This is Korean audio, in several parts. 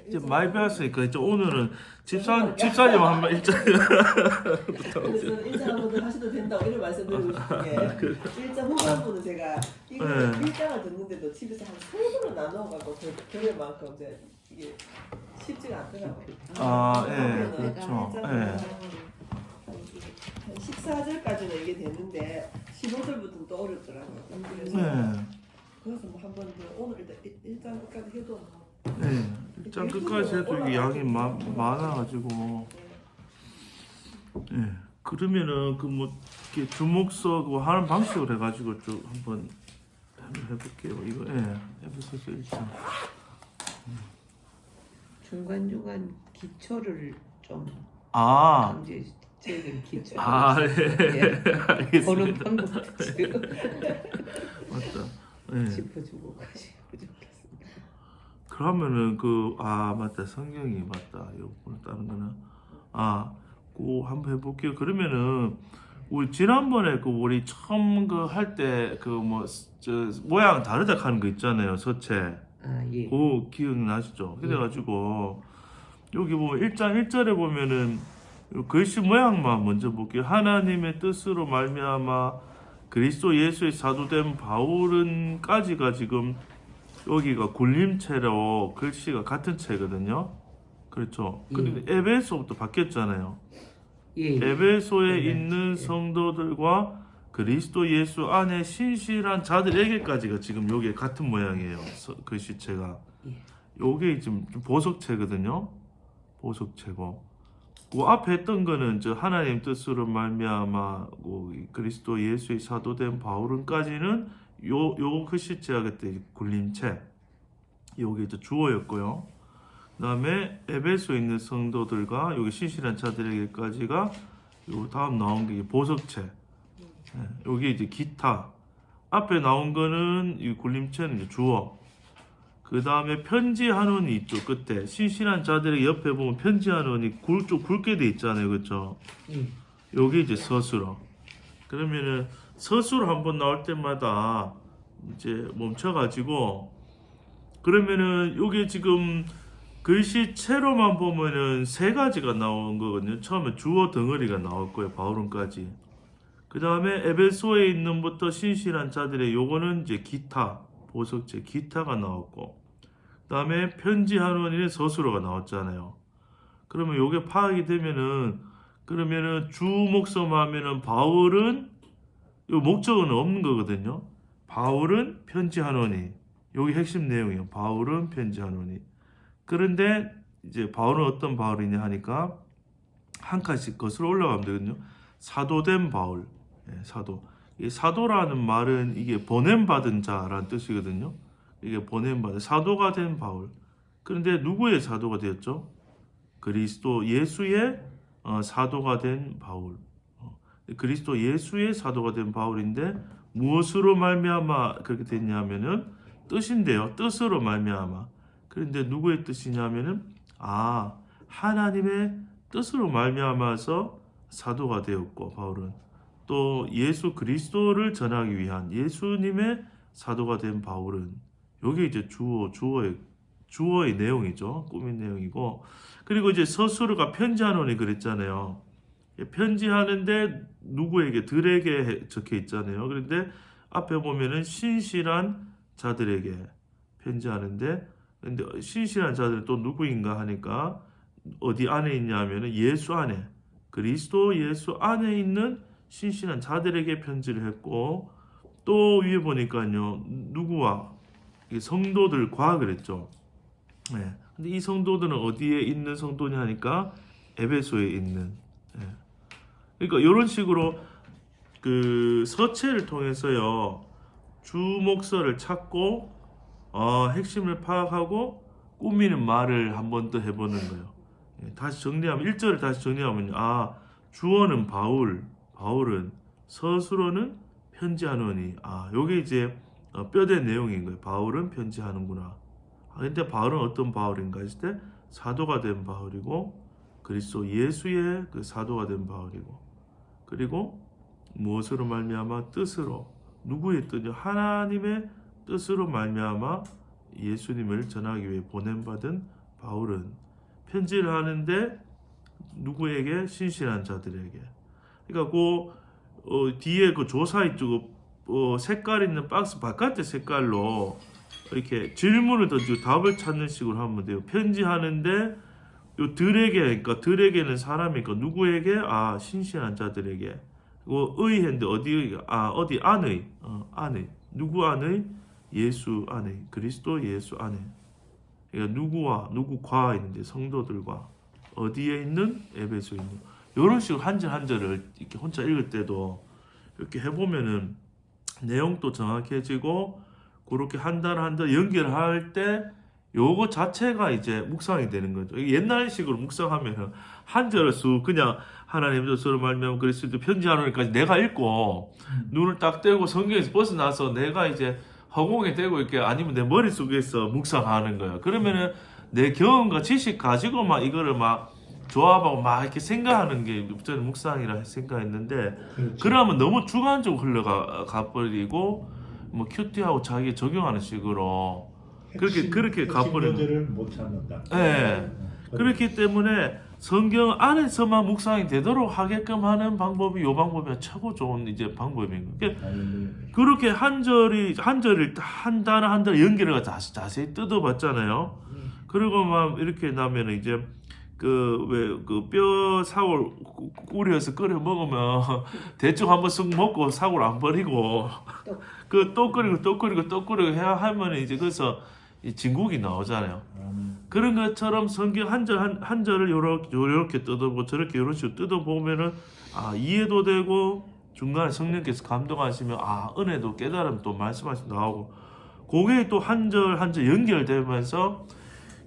이제 많이 배웠으니까 이제 오늘은 집사님 한번 일장 그래서 일장 한번 더 하셔도 된다고 이런 말씀드리고 싶은 게 일장 후반부는 제가 이거 네. 일장을 듣는데도 집에서 한 3번을 나눠가고 들을 만큼 이제 이게 쉽지가 않더라고요. 그렇죠. 예. 14절까지는 이게 되는데 15절부터는 또 어렵더라고요. 그래서 그래서 뭐 한번 오늘 일단 끝까지 해도 일장 끝까지 해도 이게 양이 많아가지고. 그러면은 그 뭐 이렇게 주목서 그 하는 방식으로 해가지고 쭉 한번 해볼게요. 이거 해보세요 일장. 중간중간 기초를 좀 강제적인 기초. 알겠습니다. 보는 방법도 지금 맞다. 짚어주고 가시고 좋겠습니다. 그러면은 맞다 성경이 맞다. 이거 다른 거는 그 한번 해볼게요. 그러면은 우리 지난번에 우리 처음 할 때 모양 다르다 하는 거 있잖아요. 서체. 예. 그 기억나시죠? 그래가지고 여기 보면 1장 1절에 보면은 글씨 모양만 먼저 볼게요. 하나님의 뜻으로 말미암아 그리스도 예수의 사도된 바울은까지가 지금 여기가 굴림체로 글씨가 같은 체거든요. 그렇죠. 그런데 에베소부터 바뀌었잖아요. 에베소에 있는 성도들과 그리스도 예수 안에 신실한 자들에게까지가 지금 여기 같은 모양이에요. 글씨체가. 요게 지금 보석체거든요. 보석체고. 그 앞에 했던 거는 하나님 뜻으로 말미암아 그리스도 예수의 사도된 바울은까지는 요 글씨체가 그때 굴림체. 요게 이제 주어였고요. 그다음에 에베소에 있는 성도들과 여기 신실한 자들에게까지가 요 다음 나온 게 보석체. 여기 이제 기타. 앞에 나온 거는 이 굴림체는 이제 주어. 그 다음에 편지 한원이 있죠. 끝에 신실한 자들의 옆에 보면 편지 한원이 좀 굵게 돼 있잖아요, 그렇죠? 여기 이제 서술어. 그러면은 서술어 한번 나올 때마다 이제 멈춰가지고 그러면은 여기 지금 글씨체로만 보면은 3가지가 나온 거거든요. 처음에 주어 덩어리가 나올 거예요. 바울은까지. 그 다음에 에베소에 있는 부터 신실한 자들의 요거는 이제 기타, 보석체 기타가 나왔고, 그 다음에 편지 한원인의 서술어가 나왔잖아요. 그러면 요게 파악이 되면은 그러면은 주 목서만 하면은 바울은 요 목적어는 없는 거거든요. 바울은 편지 한원이 여기 핵심 내용이에요. 바울은 편지 한원이. 그런데 이제 바울은 어떤 바울이냐 하니까 한 칸씩 거슬러 올라가면 되거든요. 사도된 바울. 사도. 이 사도라는 말은 이게 보냄받은 자라는 뜻이거든요. 이게 보냄받은 사도가 된 바울. 그런데 누구의 사도가 되었죠? 그리스도 예수의 사도가 된 바울. 그리스도 예수의 사도가 된 바울인데 무엇으로 말미암아 그렇게 됐냐면은 뜻인데요. 뜻으로 말미암아. 그런데 누구의 뜻이냐면은 하나님의 뜻으로 말미암아서 사도가 되었고 바울은 또 예수 그리스도를 전하기 위한 예수님의 사도가 된 바울은 여기 이제 주어의 내용이죠. 꾸민 내용이고 그리고 이제 서술어가 편지하노니 그랬잖아요. 편지하는데 누구에게 들에게 적혀 있잖아요. 그런데 앞에 보면은 신실한 자들에게 편지하는데 근데 신실한 자들은 또 누구인가 하니까 어디 안에 있냐 하면은 예수 안에 그리스도 예수 안에 있는 신실한 자들에게 편지를 했고 또 위에 보니까요 누구와 성도들과 그랬죠. 근데 이 성도들은 어디에 있는 성도냐 하니까 에베소에 있는. 그러니까 이런 식으로 그 서체를 통해서요 주목서를 찾고 핵심을 파악하고 꾸미는 말을 한 번 더 해보는 거예요. 다시 정리하면 1절을 다시 정리하면 주어는 바울은 서술어는 편지하노니 요게 이제 뼈대 내용인 거예요. 바울은 편지하는구나. 근데 바울은 어떤 바울인가 했을 때 사도가 된 바울이고 그리스도 예수의 그 사도가 된 바울이고 그리고 무엇으로 말미암아 뜻으로 누구의 뜻이요? 하나님의 뜻으로 말미암아 예수님을 전하기 위해 보냄받은 바울은 편지를 하는데 누구에게? 신실한 자들에게. 그러니까 뒤에 그 조사에 색깔 있는 박스 바깥의 색깔로 이렇게 질문을 던지고 답을 찾는 식으로 하면 돼요. 편지하는데 요 들에게, 그러니까 들에게는 사람이니까 누구에게? 신실한 자들에게. 의인데 어디 안의, 안의. 누구 안의? 예수 안의. 그리스도 예수 안의. 그러니까 누구과 있는데 성도들과 어디에 있는? 에베소에 있는. 이런 식으로 한 절 한 절을 이렇게 혼자 읽을 때도 이렇게 해보면은 내용도 정확해지고 그렇게 한 달 한 달 연결할 때 요거 자체가 이제 묵상이 되는 거죠. 옛날식으로 묵상하면은 한 절을 쑥 그냥 하나님도 서로 말미암아 그리스도 편지하노니까지 내가 읽고 눈을 딱 떼고 성경에서 벗어나서 내가 이제 허공에 대고 이렇게 아니면 내 머릿속에서 묵상하는 거예요. 그러면은 내 경험과 지식 가지고 막 이거를 막 조합하고 막 이렇게 생각하는 게 저는 묵상이라 생각했는데 그렇죠. 그러면 너무 주관적으로 흘러가 버리고 뭐 큐티하고 자기에 적용하는 식으로 그렇게 가버리는. 핵심들을 못 찾는다. 예. 그렇기 때문에 성경 안에서만 묵상이 되도록 하게끔 하는 방법이 요 방법이 최고 좋은 이제 방법인 거예요. 그렇게 한 절을 한 단어 한 단어 연결을 자세히 뜯어봤잖아요. 그리고 막 이렇게 나면 이제 뼈 사골 우려서 끓여 먹으면 대충 한번 쓱 먹고 사골 안 버리고 또 끓이고 해야 하면 이제 그래서 이 진국이 나오잖아요. 그런 것처럼 성경 한 절을 요렇게 뜯어보고 저렇게 이런 식으로 뜯어보면은 이해도 되고 중간에 성령께서 감동하시면 은혜도 깨달음 또 말씀하시면 나오고 그게 또 한 절 한 절 연결되면서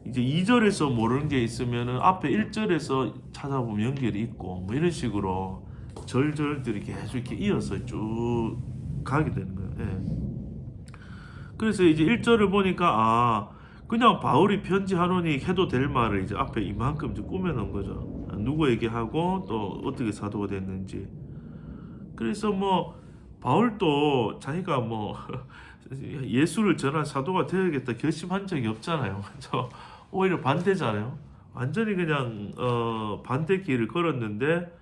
이제 2절에서 모르는 게 있으면은 앞에 1절에서 찾아보면 연결이 있고 뭐 이런 식으로 절절들이 계속 이렇게 이어서 쭉 가게 되는 거예요. 예. 그래서 이제 1절을 보니까 그냥 바울이 편지하노니 해도 될 말을 이제 앞에 이만큼 이제 꾸며놓은 거죠. 누구에게 하고 또 어떻게 사도가 됐는지. 그래서 뭐 바울도 자기가 뭐 예수를 전한 사도가 되어야겠다 결심한 적이 없잖아요. 그래서 오히려 반대잖아요. 완전히 그냥 반대 길을 걸었는데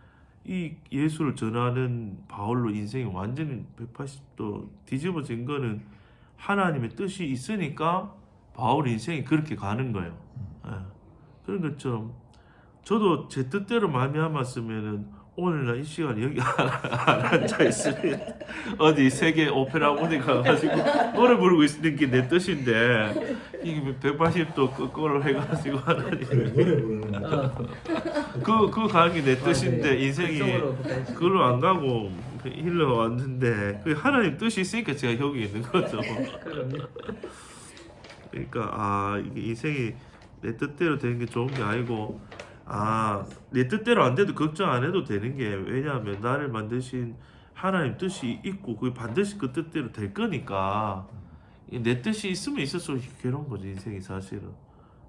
이 예수를 전하는 바울로 인생이 완전히 180도 뒤집어진 거는 하나님의 뜻이 있으니까 바울 인생이 그렇게 가는 거예요. 예. 그런 것처럼 저도 제 뜻대로 말미암았으면은 오늘날 이 시간에 여기 안 앉아 있으면 어디 세계 오페라 어디 가가지고 노래 부르고 있는 게 내 뜻인데 이게 180도 거꾸로 해가지고 하나님 그래, 노래 부르는 거. 그 가는 게 내 뜻인데 인생이 그쪽으로 가야지. 그걸로 안 가고 힐러 왔는데 그 하나님 뜻이 있으니까 제가 여기 있는 거죠. 그럼요. 그러니까 이게 인생이 내 뜻대로 되는 게 좋은 게 아니고 내 뜻대로 안 돼도 걱정 안 해도 되는 게 왜냐하면 나를 만드신 하나님 뜻이 있고 그게 반드시 그 뜻대로 될 거니까 내 뜻이 있으면 있을수록 괴로운 거지 인생이 사실은.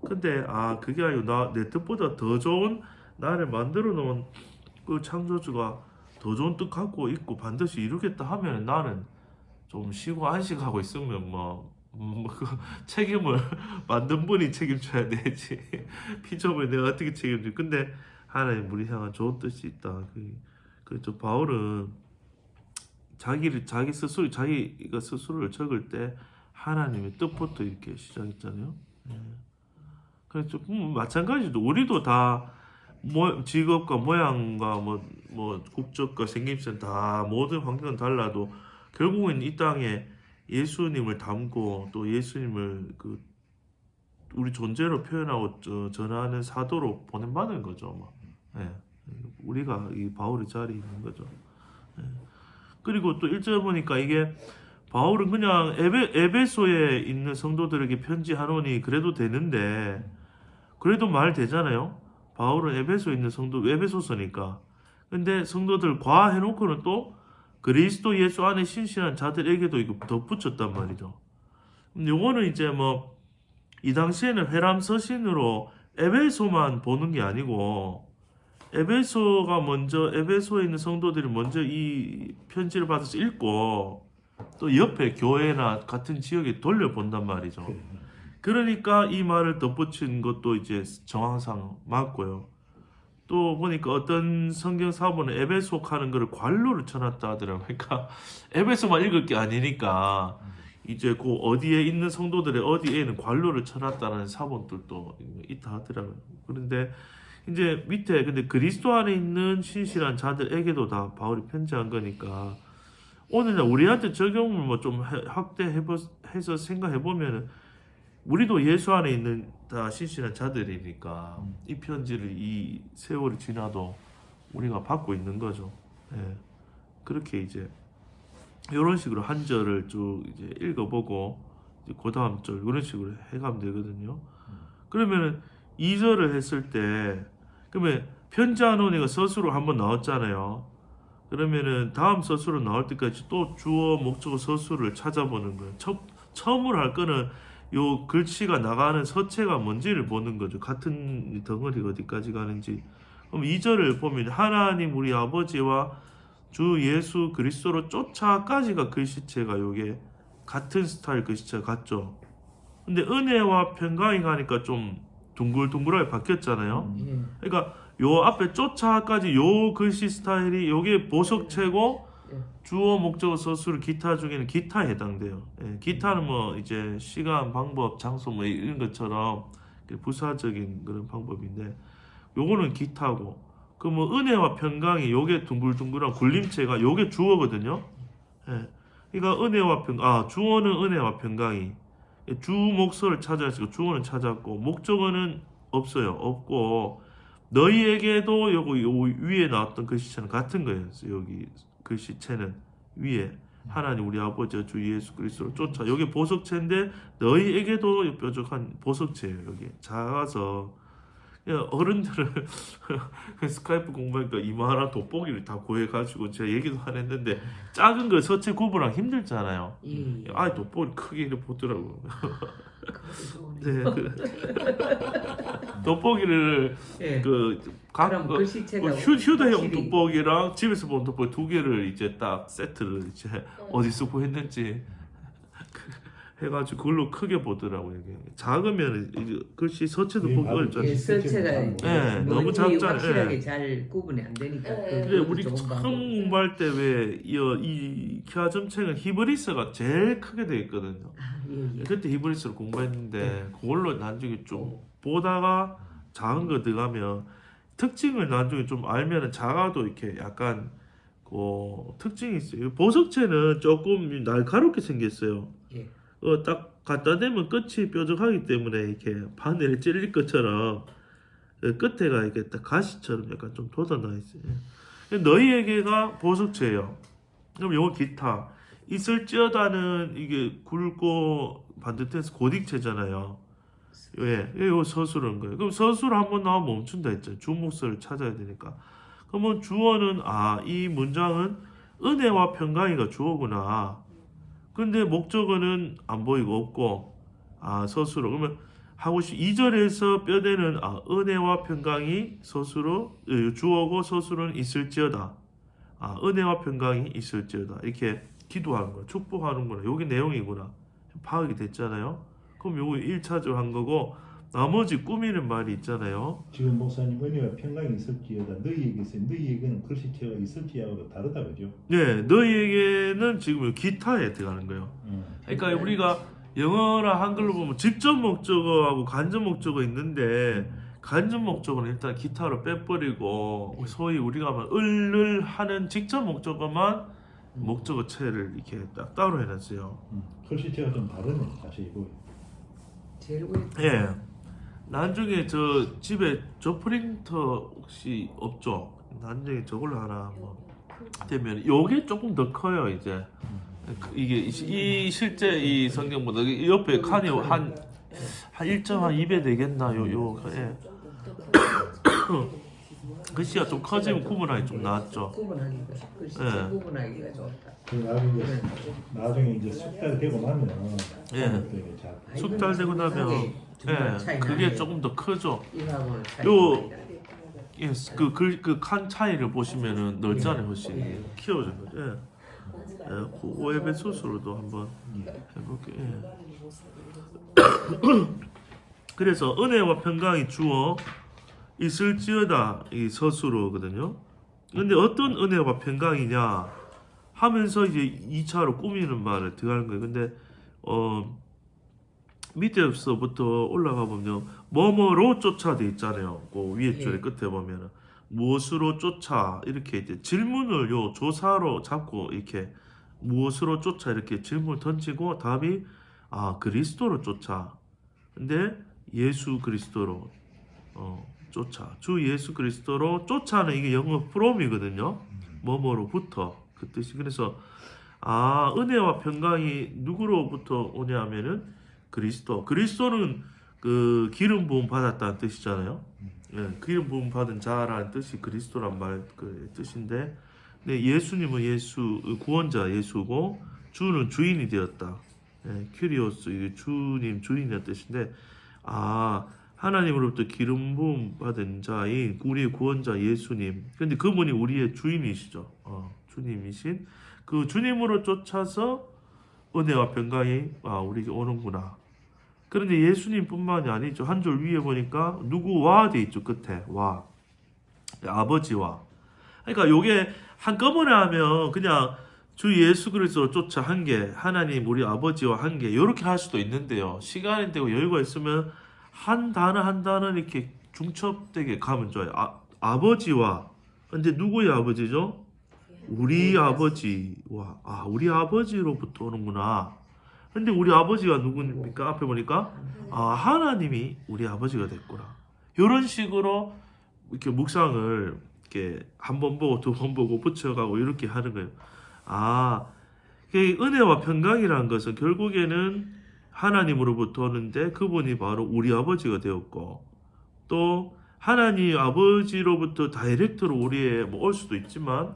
근데 그게 아니고 내 뜻보다 더 좋은 나를 만들어 놓은 그 창조주가 더 좋은 뜻 갖고 있고 반드시 이루겠다 하면 나는 좀 쉬고 안식하고 있으면 그 책임을 만든 분이 책임져야 되지. 피조물 내가 어떻게 책임져? 근데 하나님 우리 향한 좋은 뜻이 있다. 그렇죠. 바울은 자기가 스스로를 적을 때 하나님의 뜻부터 이렇게 시작했잖아요. 그래서 마찬가지로 우리도 다 직업과 모양과 뭐 국적과 생김새는 다 모든 환경은 달라도 결국은 이 땅에 예수님을 담고 또 예수님을 우리 존재로 표현하고 전하는 사도로 보냄받는 거죠. 우리가 이 바울의 자리에 있는 거죠. 그리고 또 1절 보니까 이게 바울은 그냥 에베소에 있는 성도들에게 편지하노니 그래도 되는데 그래도 말 되잖아요. 바울은 에베소에 있는 성도 에베소서니까. 근데 성도들 과 해놓고는 또 그리스도 예수 안에 신실한 자들에게도 이거 덧붙였단 말이죠. 요거는 이제 이 당시에는 회람 서신으로 에베소만 보는 게 아니고 에베소에 있는 성도들이 먼저 이 편지를 받아서 읽고 또 옆에 교회나 같은 지역에 돌려본단 말이죠. 그러니까 이 말을 덧붙인 것도 이제 정황상 맞고요. 또 보니까 어떤 성경 사본은 에베소하는 거를 관로를 쳐놨다 하더라고요. 그러니까 에베소만 읽을 게 아니니까 이제 그 어디에 있는 성도들의 어디에는 관로를 쳐놨다는 사본들도 있다 하더라고요. 그런데 이제 밑에 근데 그리스도 안에 있는 신실한 자들에게도 다 바울이 편지한 거니까 오늘날 우리한테 적용을 뭐 좀 확대해서 생각해 보면은 우리도 예수 안에 있는 다 신실한 자들이니까 이 편지를 이 세월이 지나도 우리가 받고 있는 거죠. 예. 그렇게 이제 이런 식으로 한 절을 쭉 이제 읽어보고 이제 그 다음 절 이런 식으로 해가면 되거든요. 그러면은 2절을 했을 때 그러면 편지한 언니가 서술로 한번 나왔잖아요. 그러면은 다음 서술로 나올 때까지 또 주어 목적어 서술을 찾아보는 거예요. 처음으로 할 거는 요 글씨가 나가는 서체가 뭔지를 보는 거죠. 같은 덩어리가 어디까지 가는지. 그럼 2절을 보면 하나님 우리 아버지와 주 예수 그리스도로 쫓아까지가 글씨체가 요게 같은 스타일 글씨체가 같죠. 근데 은혜와 평강이 가니까 좀 둥글둥글하게 바뀌었잖아요. 그러니까 요 앞에 쫓아까지 요 글씨 스타일이 요게 보석체고 주어 목적어 서술 기타 중에는 기타에 해당돼요. 예, 기타는 뭐 이제 시간, 방법, 장소 뭐 이런 것처럼 부사적인 그런 방법인데 요거는 기타고 그 뭐 은혜와 평강이 요게 둥글둥글한 굴림체가 요게 주어거든요. 예, 그러니까 은혜와 주어는 은혜와 평강이 주 목서를 찾아야 했고 주어는 찾았고 목적어는 없어요. 없고 너희에게도 요 위에 나왔던 글씨체는 같은 거예요. 여기 글씨체는 위에 하나님 우리 아버지 주 예수 그리스도를 쫓아 여기 보석체인데 너희에게도 뾰족한 보석체예요. 여기 작아서 어른들은 스카이프 공부하니까 이만한 돋보기를 다 구해가지고 제가 얘기도 안 했는데 작은 거 서체 구분하기 힘들잖아요. 아 돋보기 크게 이렇게 보더라고요. 네, 돋보기를 휴대용 돋보기랑 집에서 보는 돋보기 두 개를 이제 딱 세트를 이제 어디서 구했는지 해가지고 그걸로 크게 보더라고요. 이게 작으면 이제 글씨 서체 돋보기가 있잖아요. 서체가 너무 작잖아요. 확실하게 잘 구분이 안 되니까. 근데 우리 처음 공부할 때 왜 이 키화점책은 히브리스가 제일 크게 돼 있거든요. 그때 히브리스를 공부했는데 그걸로 나중에 좀 보다가 작은 거 들어가면 특징을 나중에 좀 알면은 작아도 이렇게 약간 그 특징이 있어요. 보석체는 조금 날카롭게 생겼어요. 딱 갖다 대면 끝이 뾰족하기 때문에 이렇게 바늘에 찔릴 것처럼 끝에가 이렇게 딱 가시처럼 약간 좀 돋아나 있어요. 너희에게가 보석체예요. 그럼 요거 기타 있을지어다는 이게 굵고 반듯해서 고딕체잖아요. 요 서술은 거예요. 그럼 서술 한번 나오면 멈춘다 했죠. 주목서를 찾아야 되니까. 그러면 주어는 이 문장은 은혜와 평강이가 주어구나. 근데 목적어는 안 보이고 없고 서술어. 그러면 하고 2절에서 뼈대는 은혜와 평강이 서술어 주어고 서술은 있을지어다. 은혜와 평강이 있을지어다. 이렇게 기도하는 거야. 축복하는구나. 여기 내용이구나. 파악이 됐잖아요. 그럼 요거 1차적으로 한 거고 나머지 꾸미는 말이 있잖아요. 지금 목사님 은혜와 평강이 있을지어다 너희에게 있어요. 너희에게는 글씨체가 있을지하고도 다르다 그죠? 네, 너희에게는 지금 기타에 들어가는 거예요. 그러니까 우리가 영어나 한글로 보면 직접 목적어하고 간접 목적어 있는데 간접 목적어는 일단 기타로 빼버리고 소위 우리가 말 을을 하는 직접 목적어만 목적어체를 이렇게 딱 따로 해놨어요. 글씨체가 좀 다르네 사실 이거. 제일 위에 예. 나중에 저 집에 저 프린터 혹시 없죠? 나중에 저걸로 하나 뭐 되면 요게 조금 더 커요 이제. 이게 이 실제 이 성경보다 이 옆에 칸이 한 1.2배 되겠나 예. 글씨가 좀 커지면 구분하기 좀 낫죠. 구분하기가 글씨 구분하기가 좋다. 나중에 이제 숙달 되고 나면 숙달 되고 나면 그게 조금 더 크죠. 요 그 칸 차이를 보시면은 넓잖아요, 훨씬 키워진 거죠. 오에베 소스로도 한번 해볼게요. 그래서 은혜와 평강이 주어 있을지어다 이 서술어거든요. 근데 어떤 은혜와 평강이냐 하면서 이제 2차로 꾸미는 말을 들어가는 거예요. 근데 밑에서부터 올라가 보면 뭐뭐로 쫓아 돼 있잖아요. 그 위에 줄의 예. 끝에 보면은 무엇으로 쫓아 이렇게 이제 질문을 요 조사로 잡고 이렇게 무엇으로 쫓아 이렇게 질문을 던지고 답이 그리스도로 쫓아. 근데 예수 그리스도로 쫓아. 주 예수 그리스도로 쫓아는 이게 영어 from이거든요. 뭐뭐로부터 그 뜻이. 그래서 은혜와 평강이 누구로부터 오냐면은 그리스도. 그리스도는 그 기름 부음 받았다는 뜻이잖아요. 예, 기름 부음 받은 자라는 뜻이 그리스도란 말 그 뜻인데, 근데 예수님은 예수 구원자 예수고 주는 주인이 되었다. 예, 큐리오스 이게 주님 주인이란 뜻인데 하나님으로부터 기름 부음 받은 자인 우리의 구원자 예수님. 근데 그분이 우리의 주인이시죠. 주님이신 그 주님으로 쫓아서 은혜와 평강이 우리에게 오는구나. 그런데 예수님뿐만이 아니죠. 한 줄 위에 보니까 누구와 돼 있죠. 끝에 와. 아버지와. 그러니까 요게 한꺼번에 하면 그냥 주 예수 그리스도로 쫓아 한 개, 하나님 우리 아버지와 한 개, 이렇게 할 수도 있는데요. 시간이 되고 여유가 있으면 한 단어 한 단어 이렇게 중첩되게 가면 좋아요. 아버지와. 근데 누구의 아버지죠? 우리 아버지와. 우리 아버지로부터 오는구나. 근데 우리 아버지가 누구입니까? 앞에 보니까 하나님이 우리 아버지가 됐구나. 이런 식으로 이렇게 묵상을 이렇게 한 번 보고 두 번 보고 붙여가고 이렇게 하는 거예요. 은혜와 평강이라는 것은 결국에는 하나님으로부터 오는데 그분이 바로 우리 아버지가 되었고, 또 하나님 아버지로부터 다이렉트로 우리에 올 수도 있지만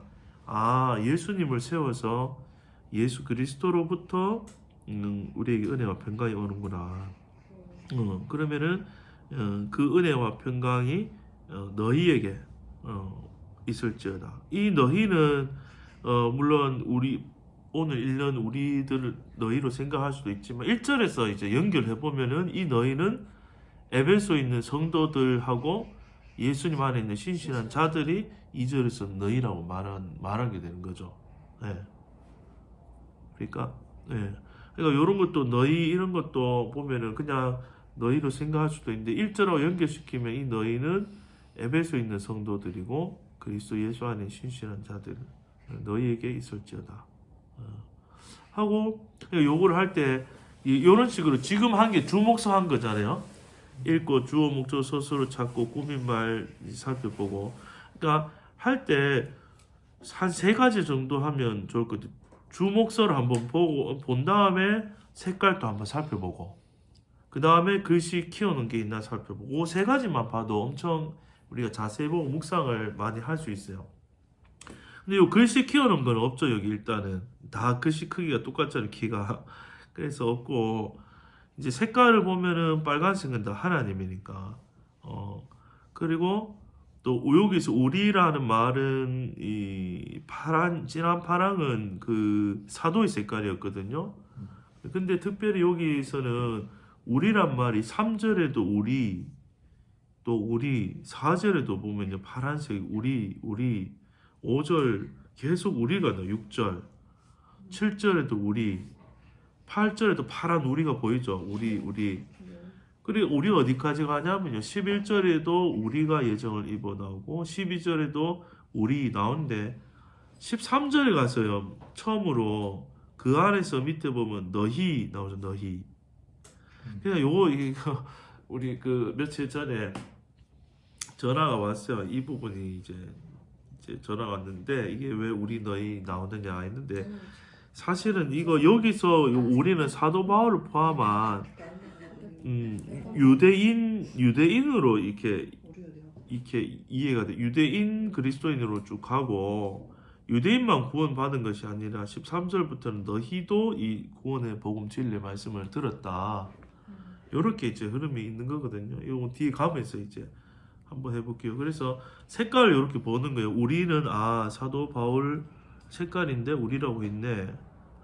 예수님을 세워서 예수 그리스도로부터 우리에게 은혜와 평강이 오는구나. 그러면은 그 은혜와 평강이 너희에게 있을지어다. 이 너희는 물론 우리 오늘 읽는 우리들을 너희로 생각할 수도 있지만 1절에서 이제 연결해 보면은 이 너희는 에베소에 있는 성도들하고 예수님 안에 있는 신실한 자들이 2절에서 너희라고 말하게 되는 거죠. 네. 그러니까 이런 것도 너희 이런 것도 보면은 그냥 너희로 생각할 수도 있는데 1절하고 연결시키면 이 너희는 에베소에 있는 성도들이고 그리스도 예수 안에 신실한 자들 너희에게 있을지어다 하고, 요거를 할 때 이런 식으로 지금 한 게 주목서 한 거잖아요. 읽고 주어 목적 서술을 찾고 꾸민말 살펴보고, 그러니까 할 때 한 3가지 정도 하면 좋을 것 같아요. 주목서를 한번 본 다음에 색깔도 한번 살펴보고, 그 다음에 글씨 키우는 게 있나 살펴보고, 그 3가지만 봐도 엄청 우리가 자세히 보고 묵상을 많이 할 수 있어요. 근데 요 글씨 키우는 건 없죠. 여기 일단은 다 글씨 크기가 똑같잖아요. 키가. 그래서 없고, 이제 색깔을 보면은 빨간색은 다 하나님이니까. 그리고 또 여기서 우리라는 말은 이 진한 파랑은 그 사도의 색깔이었거든요. 근데 특별히 여기서는 우리란 말이 3절에도 우리, 또 우리, 4절에도 보면요 파란색 우리 5절 계속 우리가 나와요. 6절 7절에도 우리, 8절에도 파란 우리가 보이죠. 우리. 그리고 우리 어디까지 가냐면요 11절에도 우리가 예정을 입어 나오고 12절에도 우리 나오는데 13절에 가서요 처음으로 그 안에서 밑에 보면 너희 나오죠. 너희. 그냥 이거 우리 그 며칠 전에 전화가 왔어요. 이 부분이 이제 전화가 왔는데 이게 왜 우리 너희 나오느냐 했는데, 사실은 이거 여기서 우리는 사도 바울을 포함한 유대인으로 이렇게 이해가 돼. 유대인 그리스도인으로 쭉 가고, 유대인만 구원받은 것이 아니라 13절부터는 너희도 이 구원의 복음 진리의 말씀을 들었다. 이렇게 이제 흐름이 있는 거거든요. 이거 뒤에 가면서 이제 한번 해볼게요. 그래서 색깔을 이렇게 보는 거예요. 우리는 사도 바울 색깔인데 우리라고 있네.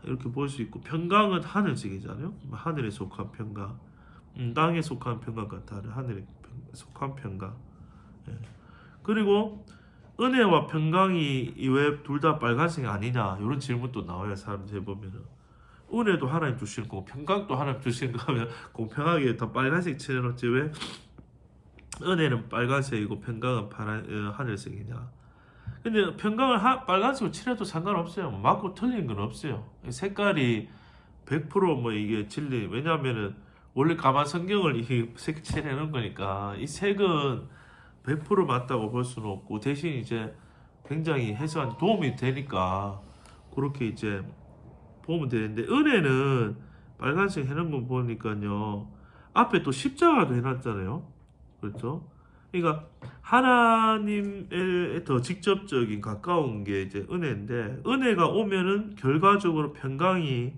이렇게 볼 수 있고, 평강은 하늘색이잖아요. 하늘에 속한 평강. 땅에 속한 평강과 다른 하늘에 속한 평강. 예. 그리고 은혜와 평강이 왜 둘 다 빨간색이 아니냐 이런 질문도 나와요. 사람들 해보면은 은혜도 하나님 주시는 거고 평강도 하나님 주시는 거 하면 공평하게 다 빨간색 칠해놓지 왜 은혜는 빨간색이고 평강은 파란 하늘색이냐. 근데 평강을 빨간색으로 칠해도 상관없어요. 맞고 틀린 건 없어요. 색깔이 100%뭐 이게 진리. 왜냐하면은 원래 까만 성경을 이 색 칠해놓은 거니까 이 색은 100% 맞다고 볼 수는 없고 대신 이제 굉장히 해석한 도움이 되니까 그렇게 이제 보면 되는데 은혜는 빨간색 해놓은 거 보니까요 앞에 또 십자가도 해놨잖아요. 그렇죠? 그러니까 하나님의 더 직접적인 가까운 게 이제 은혜인데 은혜가 오면은 결과적으로 평강이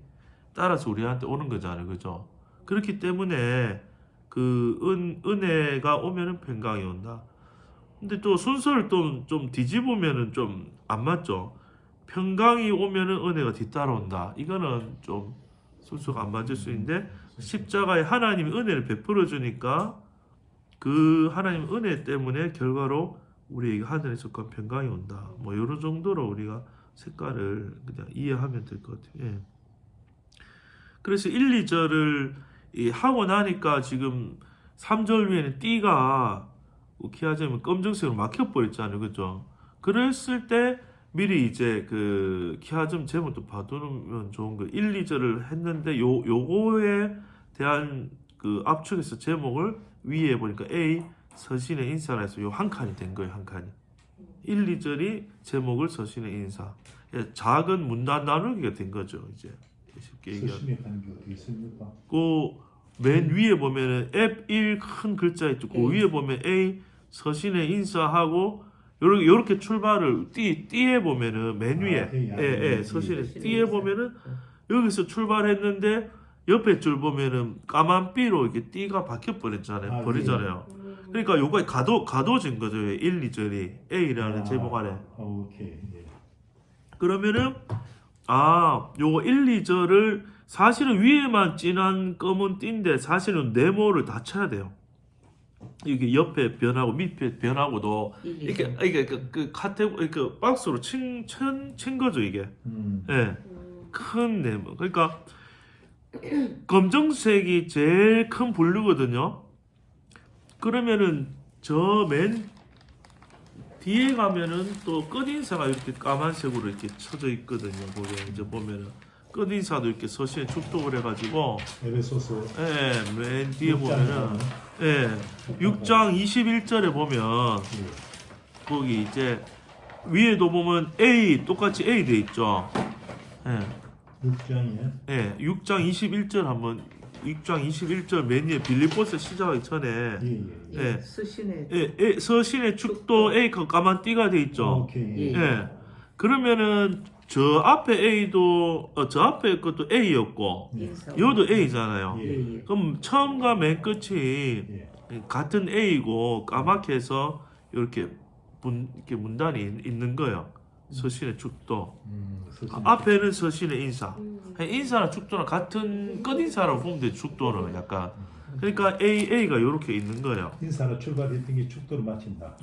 따라서 우리한테 오는 거잖아요. 그죠? 그렇기 때문에 그 은혜가 오면은 평강이 온다. 근데 또 순서를 또 좀 뒤집으면은 좀 안 맞죠. 평강이 오면은 은혜가 뒤따라온다. 이거는 좀 순서가 안 맞을 수 있는데 십자가에 하나님이 은혜를 베풀어 주니까 그 하나님 은혜 때문에 결과로 우리에게 하늘에 속한 평강이 온다. 뭐 이런 정도로 우리가 색깔을 그냥 이해하면 될 것 같아요. 예. 그래서 1, 2절을 하고 나니까 지금 3절 위에는 띠가 키하자면 검정색으로 막혀버렸잖아요. 그죠? 그랬을 때 미리 이제 그 키하점 제목도 봐두면 좋은 거 1, 2절을 했는데 요거에 대한 그 압축해서 제목을 위에 보니까 A 서신의 인사라 해서 요 한 칸이 된 거예요. 한 칸이 1, 2절이 제목을 서신의 인사 작은 문단 나누기가 된 거죠. 이제 쉽게 얘기하면 서신에 가는 게 어떻게 씁니까? 그 맨 위에 보면은 F1 큰 글자 있죠. 그 위에 보면 A 서신의 인사하고 요렇게 출발을 띠에 보면은 맨 위에 서신의 띠에 보면은 여기서 출발했는데 옆에 줄 보면은 까만 띠로 이렇게 띠가 박혀 버렸잖아요. 버리잖아요. 그러니까 요거 가둬진 거죠. 1, 2절이 A라는 제목 안에. 오케이. 예. 그러면은 요거 1, 2절을 사실은 위에만 진한 검은 띠인데 사실은 네모를 다 쳐야 돼요. 이게 옆에 변하고 밑에 변하고도 이게 그 카테고리 그 박스로 친 거죠 이게. 예. 큰 네모. 그러니까 검정색이 제일 큰 블루거든요. 그러면은 저 맨 뒤에 가면은 또 끝인사가 이렇게 까만색으로 이렇게 쳐져 있거든요. 거기 이제 보면은 끝인사도 이렇게 서신에 축독을 해가지고 에베소서 맨 뒤에 보면은 6장 21절에 보면 거기 이제 위에도 보면 A 똑같이 A 돼 있죠. 6장이요? 6장 21절 한번 6장 21절 맨 위에 빌립보서 시작하기 전에 서신의 축도 A 까만 띠가 돼 있죠. 오케이. 그러면은 저 앞에 A도 저 앞에 것도 A였고 여도 A잖아요. 그럼 처음과 맨 끝이 같은 A고 까맣게 해서 이렇게 문단이 있는 거예요. 서신의 축도. 앞에는 서신의 인사. 인사나 축도는 같은 끝인사라고 보면 돼. 축도는 약간. 그러니까 A가 이렇게 있는 거예요. 인사로 출발했던 게 축도로 마친다.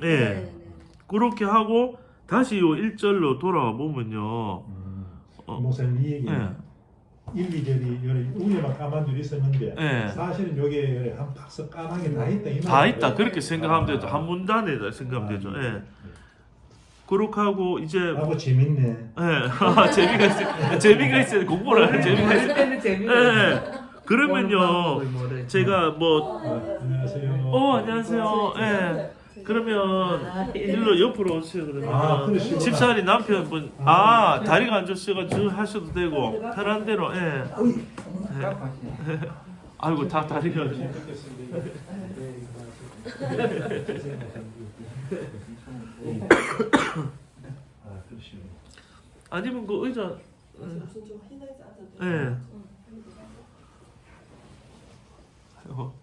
그렇게 하고 다시 요 1절로 돌아와 보면요. 목사님 이 얘기는 1, 2절이 위에만 까만 줄이 있었는데 사실은 여기에 한 박스 까맣게 다 있다. 이 다 있다. 그렇게 생각하면 되죠. 한 문단에다 생각하면 되죠. 그렇게 하고 이제 재밌네. 재미가 있어요. 공부를 할 재미가 있어요. 때는 재미가 그러면요. 제가 뭐 안녕하세요. 안녕하세요. 그러면 일로 옆으로 오세요. 그러면 그러시구나. 집사님 남편분 다리가 안 좋으셔가지고 하셔도 되고 편한 대로 아이고 다 다리가 아니면 그 의자 무슨 좀 흰 의자 앉아도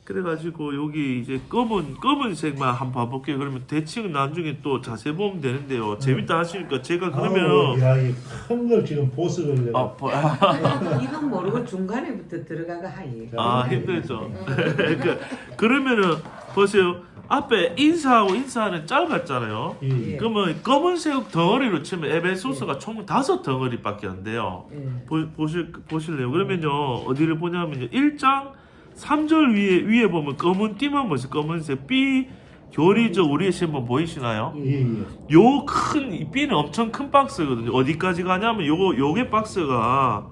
그래가지고 여기 이제 검은색만 한번 봐볼게요. 그러면 대칭은 나중에 또 자세히 보면 되는데요. 재밌다 하시니까 제가 그러면은 큰 걸 지금 보석을 내가 이건 모르고 중간에부터 들어가가 하이. 힘들죠. 그러면은 보세요. 앞에 인사하고 인사는 짧았잖아요. 예. 그러면 검은색 덩어리로 치면 에베소서가 총 5덩어리밖에 안 돼요. 예. 보실래요? 그러면요 어디를 보냐면요 1장 3절 위에 보면 검은 띠만 보세요. 검은색 B 교리적 우리의 신분 보이시나요? 예. 요 큰 B는 엄청 큰 박스거든요. 어디까지 가냐면 요게 박스가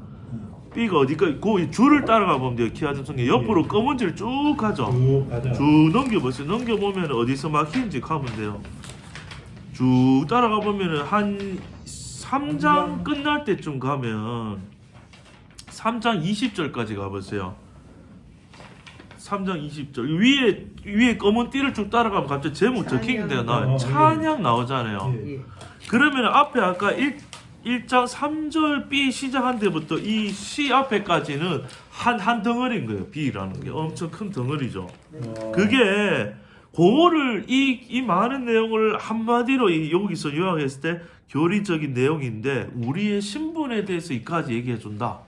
B가 어디까지 그 줄을 따라가 보면 돼요. 키아즘 성경 옆으로 검은 줄 쭉 가죠. 쭉 가자. 쭉 넘겨보세요. 넘겨보면 어디서 막히는지 가면 돼요. 쭉 따라가 보면은 한 3장 끝날 때쯤 가면 3장 20절까지 가보세요. 3장 20절 위에 검은 띠를 쭉 따라가면 갑자기 제목 적힌 데가 나와요. 찬양 나오잖아요. 예. 예. 그러면 앞에 아까 1장 3절 B 시작한 데부터 이 C 앞에까지는 한 덩어리인 거예요. B라는 게 엄청 큰 덩어리죠. 그게 그거를 이 많은 내용을 한마디로 여기서 요약했을 때 교리적인 내용인데 우리의 신분에 대해서 이까지 얘기해 준다.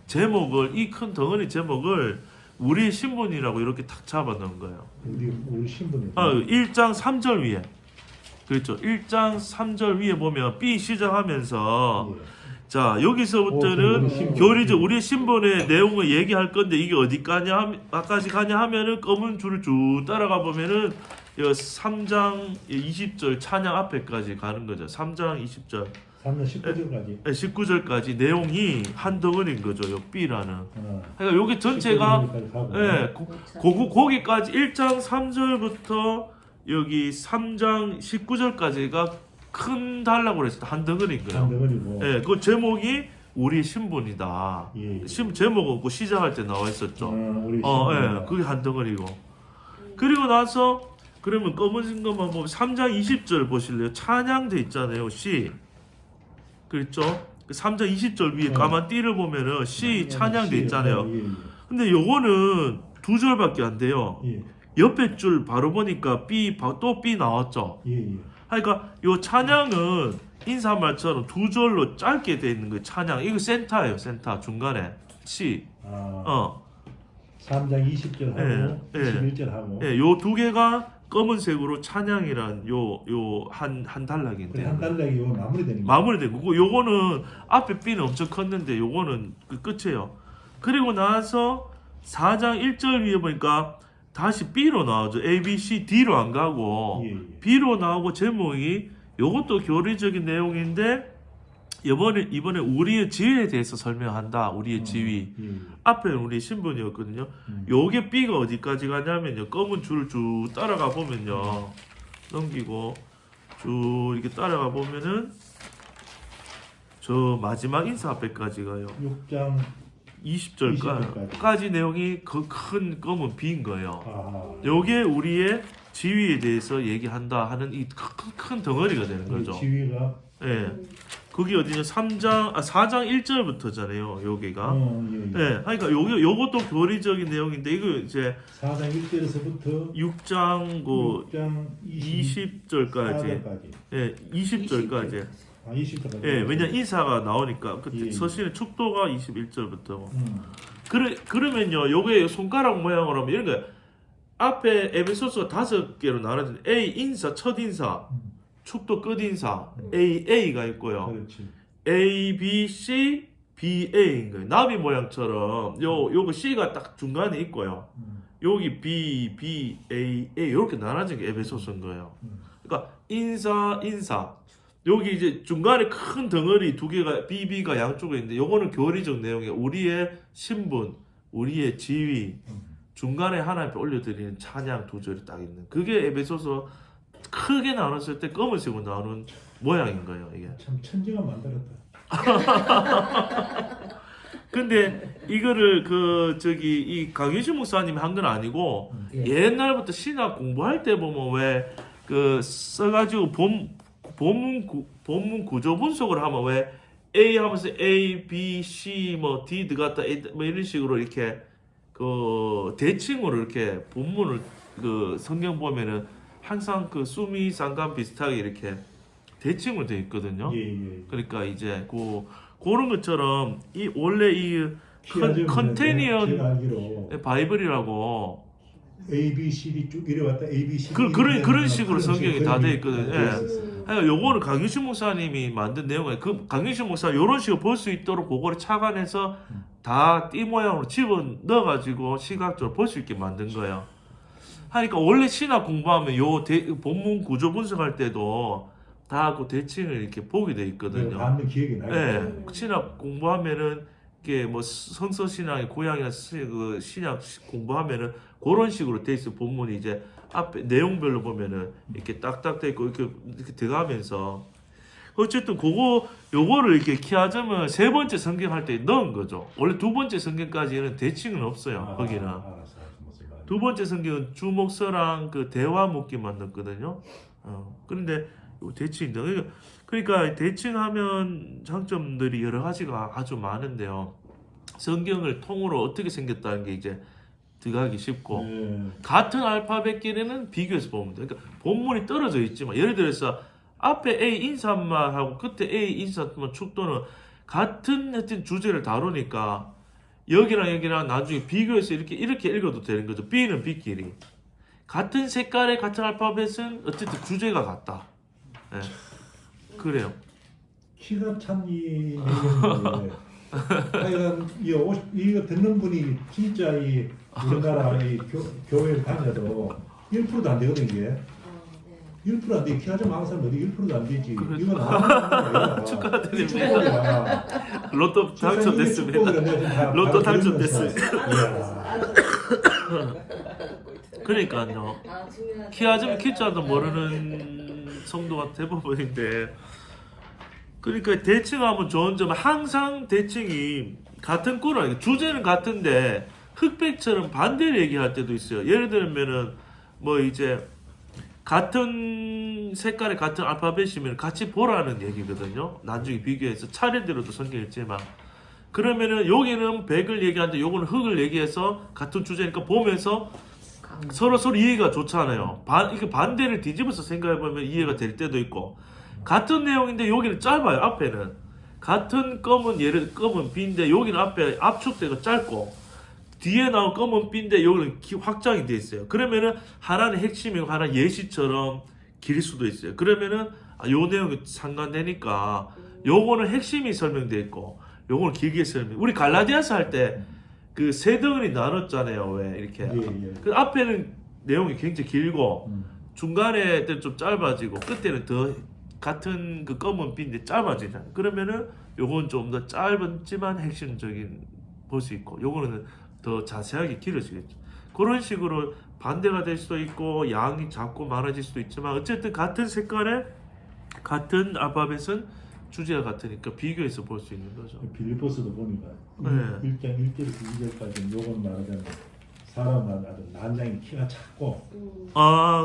제목을 이 큰 덩어리 제목을 우리의 신분이라고 이렇게 탁 잡아 넣은 거예요. 우리 신분이 1장 3절 위에. 그렇죠. 1장 3절 위에 보면 B 시작하면서 자 여기서부터는 교리적 우리의 신분의 내용을 얘기할 건데 이게 어디까지 가냐 하면은 검은 줄을 쭉 따라가 보면은 3장 20절 찬양 앞에까지 가는 거죠. 3장 20절 3년 19절까지 19절까지 내용이 한 덩어리인 거죠. 요 B라는. 그러니까 요게 전체가 거기까지 1장 3절부터 여기 3장 19절까지가 큰 달라고 그랬을 때 한 덩어리인 거예요. 한 덩어리고. 그 제목이 우리 신분이다. 제목은 그 시작할 때 나와 있었죠. 우리 신분. 그게 한 덩어리고. 그리고 나서 그러면 검은색 것만 보면 3장 20절 보실래요? 찬양돼 있잖아요. C. 그렇죠? 3장 20절 위에 까만 띠를 보면은 C 찬양돼 있잖아요. 근데 요거는 2절밖에 안 돼요. 옆에 줄 바로 보니까 또 B 나왔죠. 그러니까 요 찬양은 인사말처럼 2절로 짧게 돼 있는 거예요. 찬양 이거 센터예요. 센터 중간에 C. 3장 20절하고 21절하고. 요 두 개가 검은색으로 찬양이란 요 한 단락인데. 한 단락이 요 마무리되는 거예요. 마무리된 거고 요거는 앞에 B는 엄청 컸는데 요거는 그 끝이에요. 그리고 나서 4장 1절 위에 보니까 다시 B로 나오죠. A, B, C, D로 안 가고 B로 나오고 제목이 요것도 교리적인 내용인데 이번에 우리의 지위에 대해서 설명한다. 우리의 지위. 앞에는 우리 신분이었거든요. 요게 B가 어디까지 가냐면요. 검은 줄을 쭉 따라가 보면요. 넘기고 쭉 이렇게 따라가 보면은 저 마지막 인사 앞에까지 가요. 6장 20절까지 내용이 그 큰 검은 B인 거예요. 요게 우리의 지위에 대해서 얘기한다 하는 이 큰 덩어리가 되는 거죠. 지위가 그게 어디냐? 4장 1절부터잖아요. 여기가. 그러니까 요것도 교리적인 내용인데 이거 이제 4장 1절에서부터 6장 20절까지. 20절까지. 20절까지. 왜냐 인사가 나오니까 그 서신의 축도가 21절부터. 그러면요. 요게 손가락 모양으로 하면 이런 거예요. 앞에 에베소서 5개로 나눠진 A 인사 첫 인사. 축도 끝 인사 A가 있고요. 그렇지. A, B, C, B, A인 거예요. 나비 모양처럼 요거 C가 딱 중간에 있고요. 여기 B, B, A 이렇게 나눠진 게 에베소서인 거예요. 그러니까 인사 여기 이제 중간에 큰 덩어리 2개가 BB가 양쪽에 있는데 요거는 교리적 내용이에요. 우리의 신분, 우리의 지위 중간에 하나님 앞에 올려드리는 찬양 2절이 딱 있는 그게 에베소서 크게 나눴을 때 검은색으로 나오는 모양인 거예요. 이게 참 천지가 만들었다. 근데 이거를 이 강유신 목사님이 한 건 아니고 옛날부터 신학 공부할 때 보면 왜 그 써가지고 본문 구조 분석을 하면 왜 A 하면서 A, B, C, D 들어갔다 뭐 이런 식으로 이렇게 그 대칭으로 이렇게 본문을 그 성경 보면은 항상 그 수미 상관 비슷하게 이렇게 대칭으로 되어 있거든요. 예. 그러니까 이제 그런 것처럼 이 원래 이 키아즘은 컨테니언 제가 알기로 바이블이라고 A, B, C, D 쭉 이래왔다 A, B, C, D 그런 식으로 성경이 다 돼 있거든요. 돼 예. 있었어요. 그러니까 요거는 강윤식 목사님이 만든 내용이에요. 그 강윤식 목사 이런 식으로 볼 수 있도록 그거를 착안해서 다 띠 모양으로 집어 넣어가지고 시각적으로 볼 수 있게 만든 거예요. 하니까 원래 신학 공부하면 본문 구조 분석할 때도 다 그 대칭을 이렇게 보게 돼 내가 있거든요. 봤는 기억이 나요. 예, 신학 공부하면은 이게 뭐 성서 신학의 고향이나 그 신학 공부하면은 그런 식으로 돼 있어. 본문이 이제 앞에 내용별로 보면은 이렇게 딱딱 돼 있고 이렇게 들어가면서 어쨌든 요거를 이렇게 키아점은 세 번째 성경 할 때 넣은 거죠. 원래 두 번째 성경까지는 대칭은 없어요. 거기는 알았어. 무슨 말이야. 두 번째 성경은 주목서랑 그 대화 묶기만 넣었거든요. 그런데 요 대칭인데 그러니까 대칭하면 장점들이 여러 가지가 아주 많은데요. 성경을 통으로 어떻게 생겼다는 게 이제 들어가기 쉽고 같은 알파벳끼리는 비교해서 보면 돼요. 그러니까 본문이 떨어져 있지만 예를 들어서 앞에 A 인사말 하고 끝에 A 인사말 축도는 같은 하여튼 주제를 다루니까 여기랑 나중에 비교해서 이렇게 읽어도 되는 거죠. B는 B끼리 같은 색깔의 같은 알파벳은 어쨌든 주제가 같다. 예. 그래요. 키가 참 이 얘기인데 하여간 이거 듣는 분이 진짜 이 우리나라 이 교회를 다녀도 1%도 안 되거든 이게. 1%도 안 돼. 키아점 항상 어디 1%도 안 되지. 그렇죠. 이건 아무나 축하드립니다. 축복이야. 로또 당첨됐습니다. 로또 당첨됐습니다. 그러니까요. 키아점 키자도 모르는 성도가 대부분인데 그러니까 대칭하면 좋은 점은 항상 대칭이 같은 꼴은 주제는 같은데 흑백처럼 반대를 얘기할 때도 있어요. 예를 들면은 뭐 이제 같은 색깔의 같은 알파벳이면 같이 보라는 얘기거든요. 나중에 비교해서 차례대로도 성경 읽지만 그러면은 여기는 백을 얘기하는데 요거는 흑을 얘기해서 같은 주제니까 보면서 서로 이해가 좋잖아요. 이게 반대를 뒤집어서 생각해보면 이해가 될 때도 있고 같은 내용인데 여기는 짧아요. 앞에는 같은 검은 B인데 여기는 앞에 압축대가 짧고 뒤에 나온 검은 B인데 여기는 확장이 돼 있어요. 그러면은 하나는 핵심이고 하나는 예시처럼 길 수도 있어요. 그러면은 요 내용이 상관되니까 요거는 핵심이 설명돼 있고 요거는 길게 우리 갈라디아서 할 때 그 세 덩어리 나눴잖아요. 왜 이렇게 그 앞에는 내용이 굉장히 길고 중간에 때는 좀 짧아지고 끝에는 더 같은 그 검은 B인데 짧아지잖아요. 그러면은 요건 좀 더 짧지만 핵심적인 볼 수 있고 요거는 더 자세하게 길어지겠죠. 그런 식으로 반대가 될 수도 있고 양이 작고 많아질 수도 있지만 어쨌든 같은 색깔의 같은 알파벳은 주제가 같으니까 비교해서 볼 수 있는 거죠. 빌립보스도 보니까 네. 1장 1절에서 2절까지 요건 말하자면 사람은 아주 난장이 키가 작고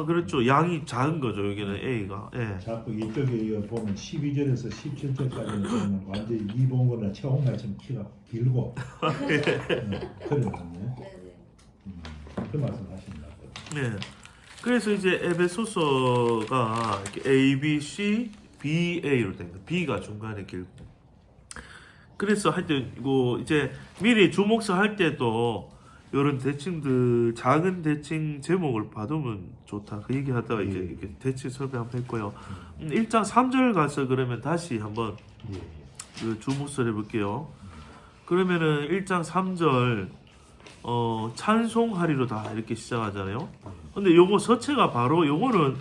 그렇죠. 양이 작은 거죠. 여기는 A가. 예. 자꾸 이쪽에 이거 보면 12절에서 17절까지는 보면 완전히 이봉거나 최홍날처럼 키가 길고 그러거든요. 그 말씀 하신다. 네. 그래서 이제 에베소서가 이렇게 A, B, C, B, A로 된 거. B가 중간에 길고. 그래서 하여튼 이거 이제 미리 주목서 할 때도 이런 대칭들 작은 대칭 제목을 받으면 좋다. 그 얘기하다가 이제 이렇게 대칭 설명 한번 했고요. 1장 3절 가서 그러면 다시 한번 그 주목서를 해볼게요. 그러면은 1장 3절 찬송하리로다 이렇게 시작하잖아요. 근데 요거 서체가 요거는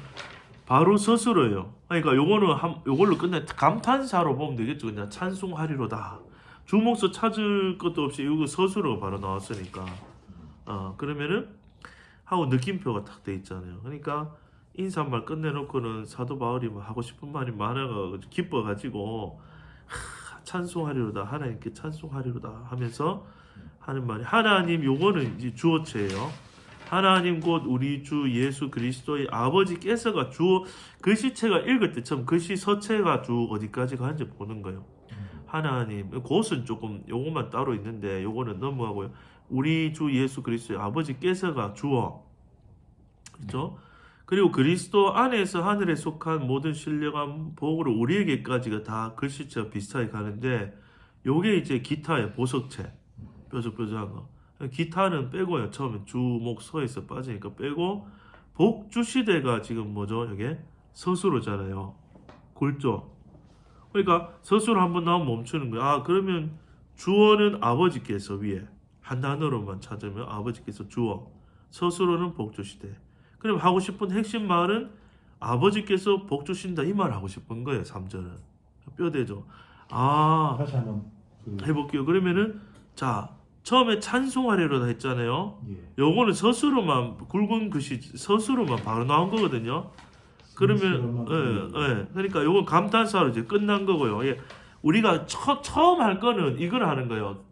바로 서술어예요. 그러니까 요걸로 끝내 감탄사로 보면 되겠죠. 그냥 찬송하리로다. 주목서 찾을 것도 없이 이거 서술어가 바로 나왔으니까. 그러면은 하고 느낌표가 딱 돼 있잖아요. 그러니까 인사말 끝내놓고는 사도 바울이 뭐 하고 싶은 말이 많아가 기뻐가지고 찬송하리로다 하나님께 찬송하리로다 하면서 하는 말이 하나님 요거는 이제 주어체예요. 하나님 곧 우리 주 예수 그리스도의 아버지께서가 주 글씨체가 읽을 때 처음 글씨 서체가 주 어디까지 가는지 보는 거예요. 하나님 곧은 조금 요것만 따로 있는데 요거는 넘어가고요. 우리 주 예수 그리스도의 아버지께서가 주어. 그렇죠? 그리고 그리스도 안에서 하늘에 속한 모든 신령한 복으로 우리에게까지가 다 글씨체와 비슷하게 가는데 요게 이제 기타의 보석체 뾰족뾰족한 거. 기타는 빼고요. 처음에 주목서에서 빠지니까 빼고 복주시대가 지금 뭐죠? 이게 서술어잖아요. 골조. 그러니까 서술 한번 나오면 멈추는 거야. 아 그러면 주어는 아버지께서 위에 한 단어로만 찾으면 아버지께서 주어. 서술어는 복주시대. 그럼 하고 싶은 핵심 말은 아버지께서 복 주신다 이 말 하고 싶은 거예요. 3절은 뼈대죠. 아 다시 한번 해볼게요. 그러면은 자 처음에 찬송하리로다 했잖아요. 예. 요거는 서술어만 굵은 글씨 서술어만 바로 나온 거거든요. 그러면 그러니까 요건 감탄사로 이제 끝난 거고요. 예. 우리가 처음 할 거는 이걸 하는 거예요.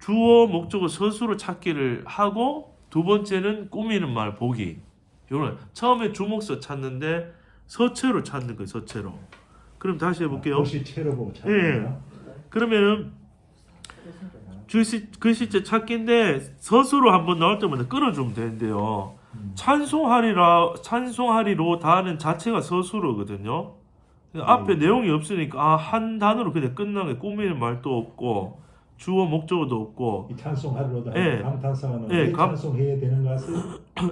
주어 목적어 서술어 찾기를 하고 두 번째는 꾸미는 말 보기. 요런 처음에 주목서 찾는데 서체로 찾는 거예요. 서체로. 그럼 다시 해볼게요. 글씨 채로 보고 예. 찾는다. 그러면은 글씨체 찾기인데 서술로 한번 나올 때마다 끊어주면 되는데요. 찬송하리로 다는 자체가 서술어거든요. 앞에 내용이 없으니까 한 단어로 그냥 끝난 게 꾸미는 말도 없고 주어 목적어도 없고. 이 찬송하리로다 예. 감탄사는 예, 왜 찬송해야 되는 것을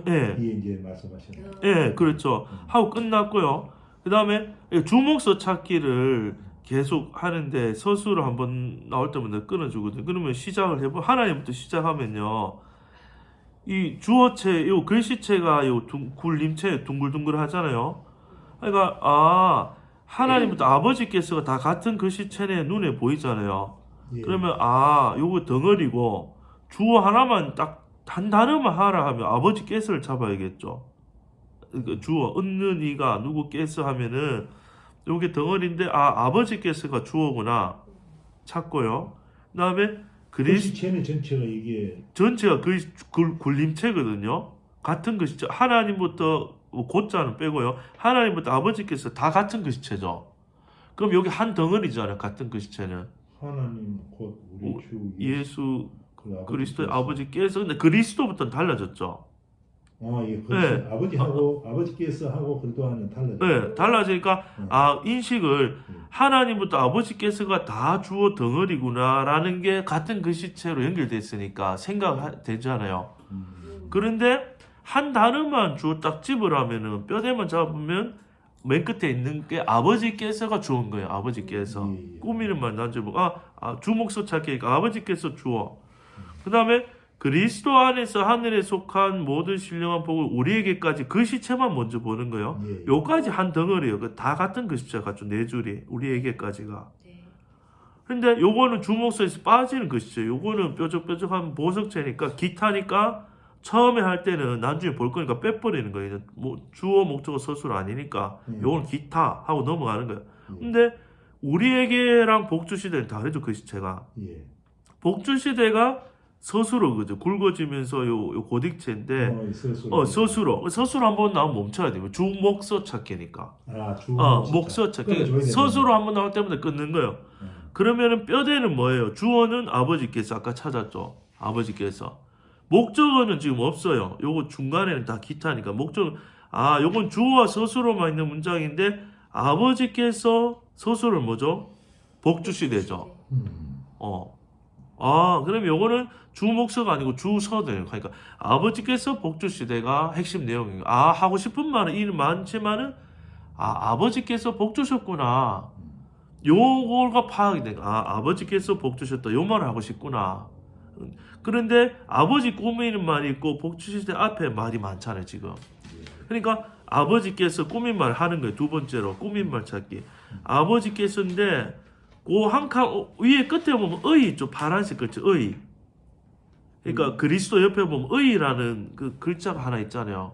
예. 뒤에 이제 말씀하셨네요. 예, 그렇죠. 하고 끝났고요. 그 다음에 주목서 찾기를 계속 하는데 서술을 한번 나올 때마다 끊어주거든요. 그러면 시작을 해보. 하나님부터 시작하면요. 이 주어체, 요 글씨체가 요 굴림체 둥글둥글 하잖아요. 그러니까 하나님부터 아버지께서가 다 같은 글씨체내 눈에 보이잖아요. 예. 그러면 요거 덩어리고 주어 하나만 딱 한 단어만 하라 하면 아버지께서를 잡아야겠죠. 그러니까 주어 얻는 이가 누구께서 하면은 요게 덩어리인데 아버지께서가 주어구나 찾고요. 그다음에 글씨체는 전체가 이게 전체가 굴림체거든요. 같은 글씨체. 하나님부터 고자는 빼고요. 하나님부터 아버지께서 다 같은 글씨체죠. 그럼 여기 한 덩어리잖아요. 같은 글씨체는 하나님 곧 우리 주 예수 그 그리스도의 아버지께서. 근데 그리스도부터는 달라졌죠. 예, 그렇죠. 네. 아버지하고 아버지께서 하고 그리스도와는 달라요. 네, 달라지니까 인식을 하나님부터 아버지께서가 다 주어 덩어리구나라는 게 같은 글씨체로 연결됐으니까 생각되잖아요. 그런데 한 단어만 주어 딱 집으라면은 뼈대만 잡으면 맨 끝에 있는 게 아버지께서가 주은 거예요. 아버지께서. 예. 꾸미는 말 난주목. 주목서 찾기니까 아버지께서 주어. 그 다음에 그리스도 안에서 하늘에 속한 모든 신령한 복을 우리에게까지 글씨체만 먼저 보는 거예요. 예. 요까지 한 덩어리예요. 다 같은 글씨체 같죠. 네 줄이. 우리에게까지가. 근데 요거는 주목서에서 빠지는 글씨체. 요거는 뾰족뾰족한 보석체니까 기타니까 처음에 할 때는 나중에 볼 거니까 빼버리는 거예요. 주어 목적어 서술 아니니까 요건 기타 하고 넘어가는 거예요. 근데 우리에게랑 복주시대는 다르죠. 글씨체가. 예. 복주시대가 서술어 그죠. 굵어지면서 요 고딕체인데 서술어 한번 나오면 멈춰야 돼요. 주목서 찾기니까. 목서 찾기. 서술어 한번 나올 때마다 끊는 거예요. 그러면은 뼈대는 뭐예요? 주어는 아버지께서 아까 찾았죠. 아버지께서. 목적어는 지금 없어요. 요거 중간에는 다 기타니까 목적. 요건 주어와 서술어만 있는 문장인데 아버지께서 서술은 뭐죠? 복주시대죠. 그럼 요거는 주목서가 아니고 주서대요. 그러니까 아버지께서 복주시대가 핵심 내용이에요. 하고 싶은 말은 이 많지만은 아버지께서 복주셨구나. 요거가 파악이 돼. 아버지께서 복주셨다. 요 말을 하고 싶구나. 그런데 아버지 꾸미는 말이 있고 복주시대 앞에 말이 많잖아요. 지금. 그러니까 아버지께서 꾸민 말 하는 거예요. 두 번째로 꾸민 말 찾기. 아버지께서인데 그 한 칸 위에 끝에 보면 의 있죠. 파란색 글자 의. 그러니까 그리스도 옆에 보면 의라는 그 글자가 하나 있잖아요.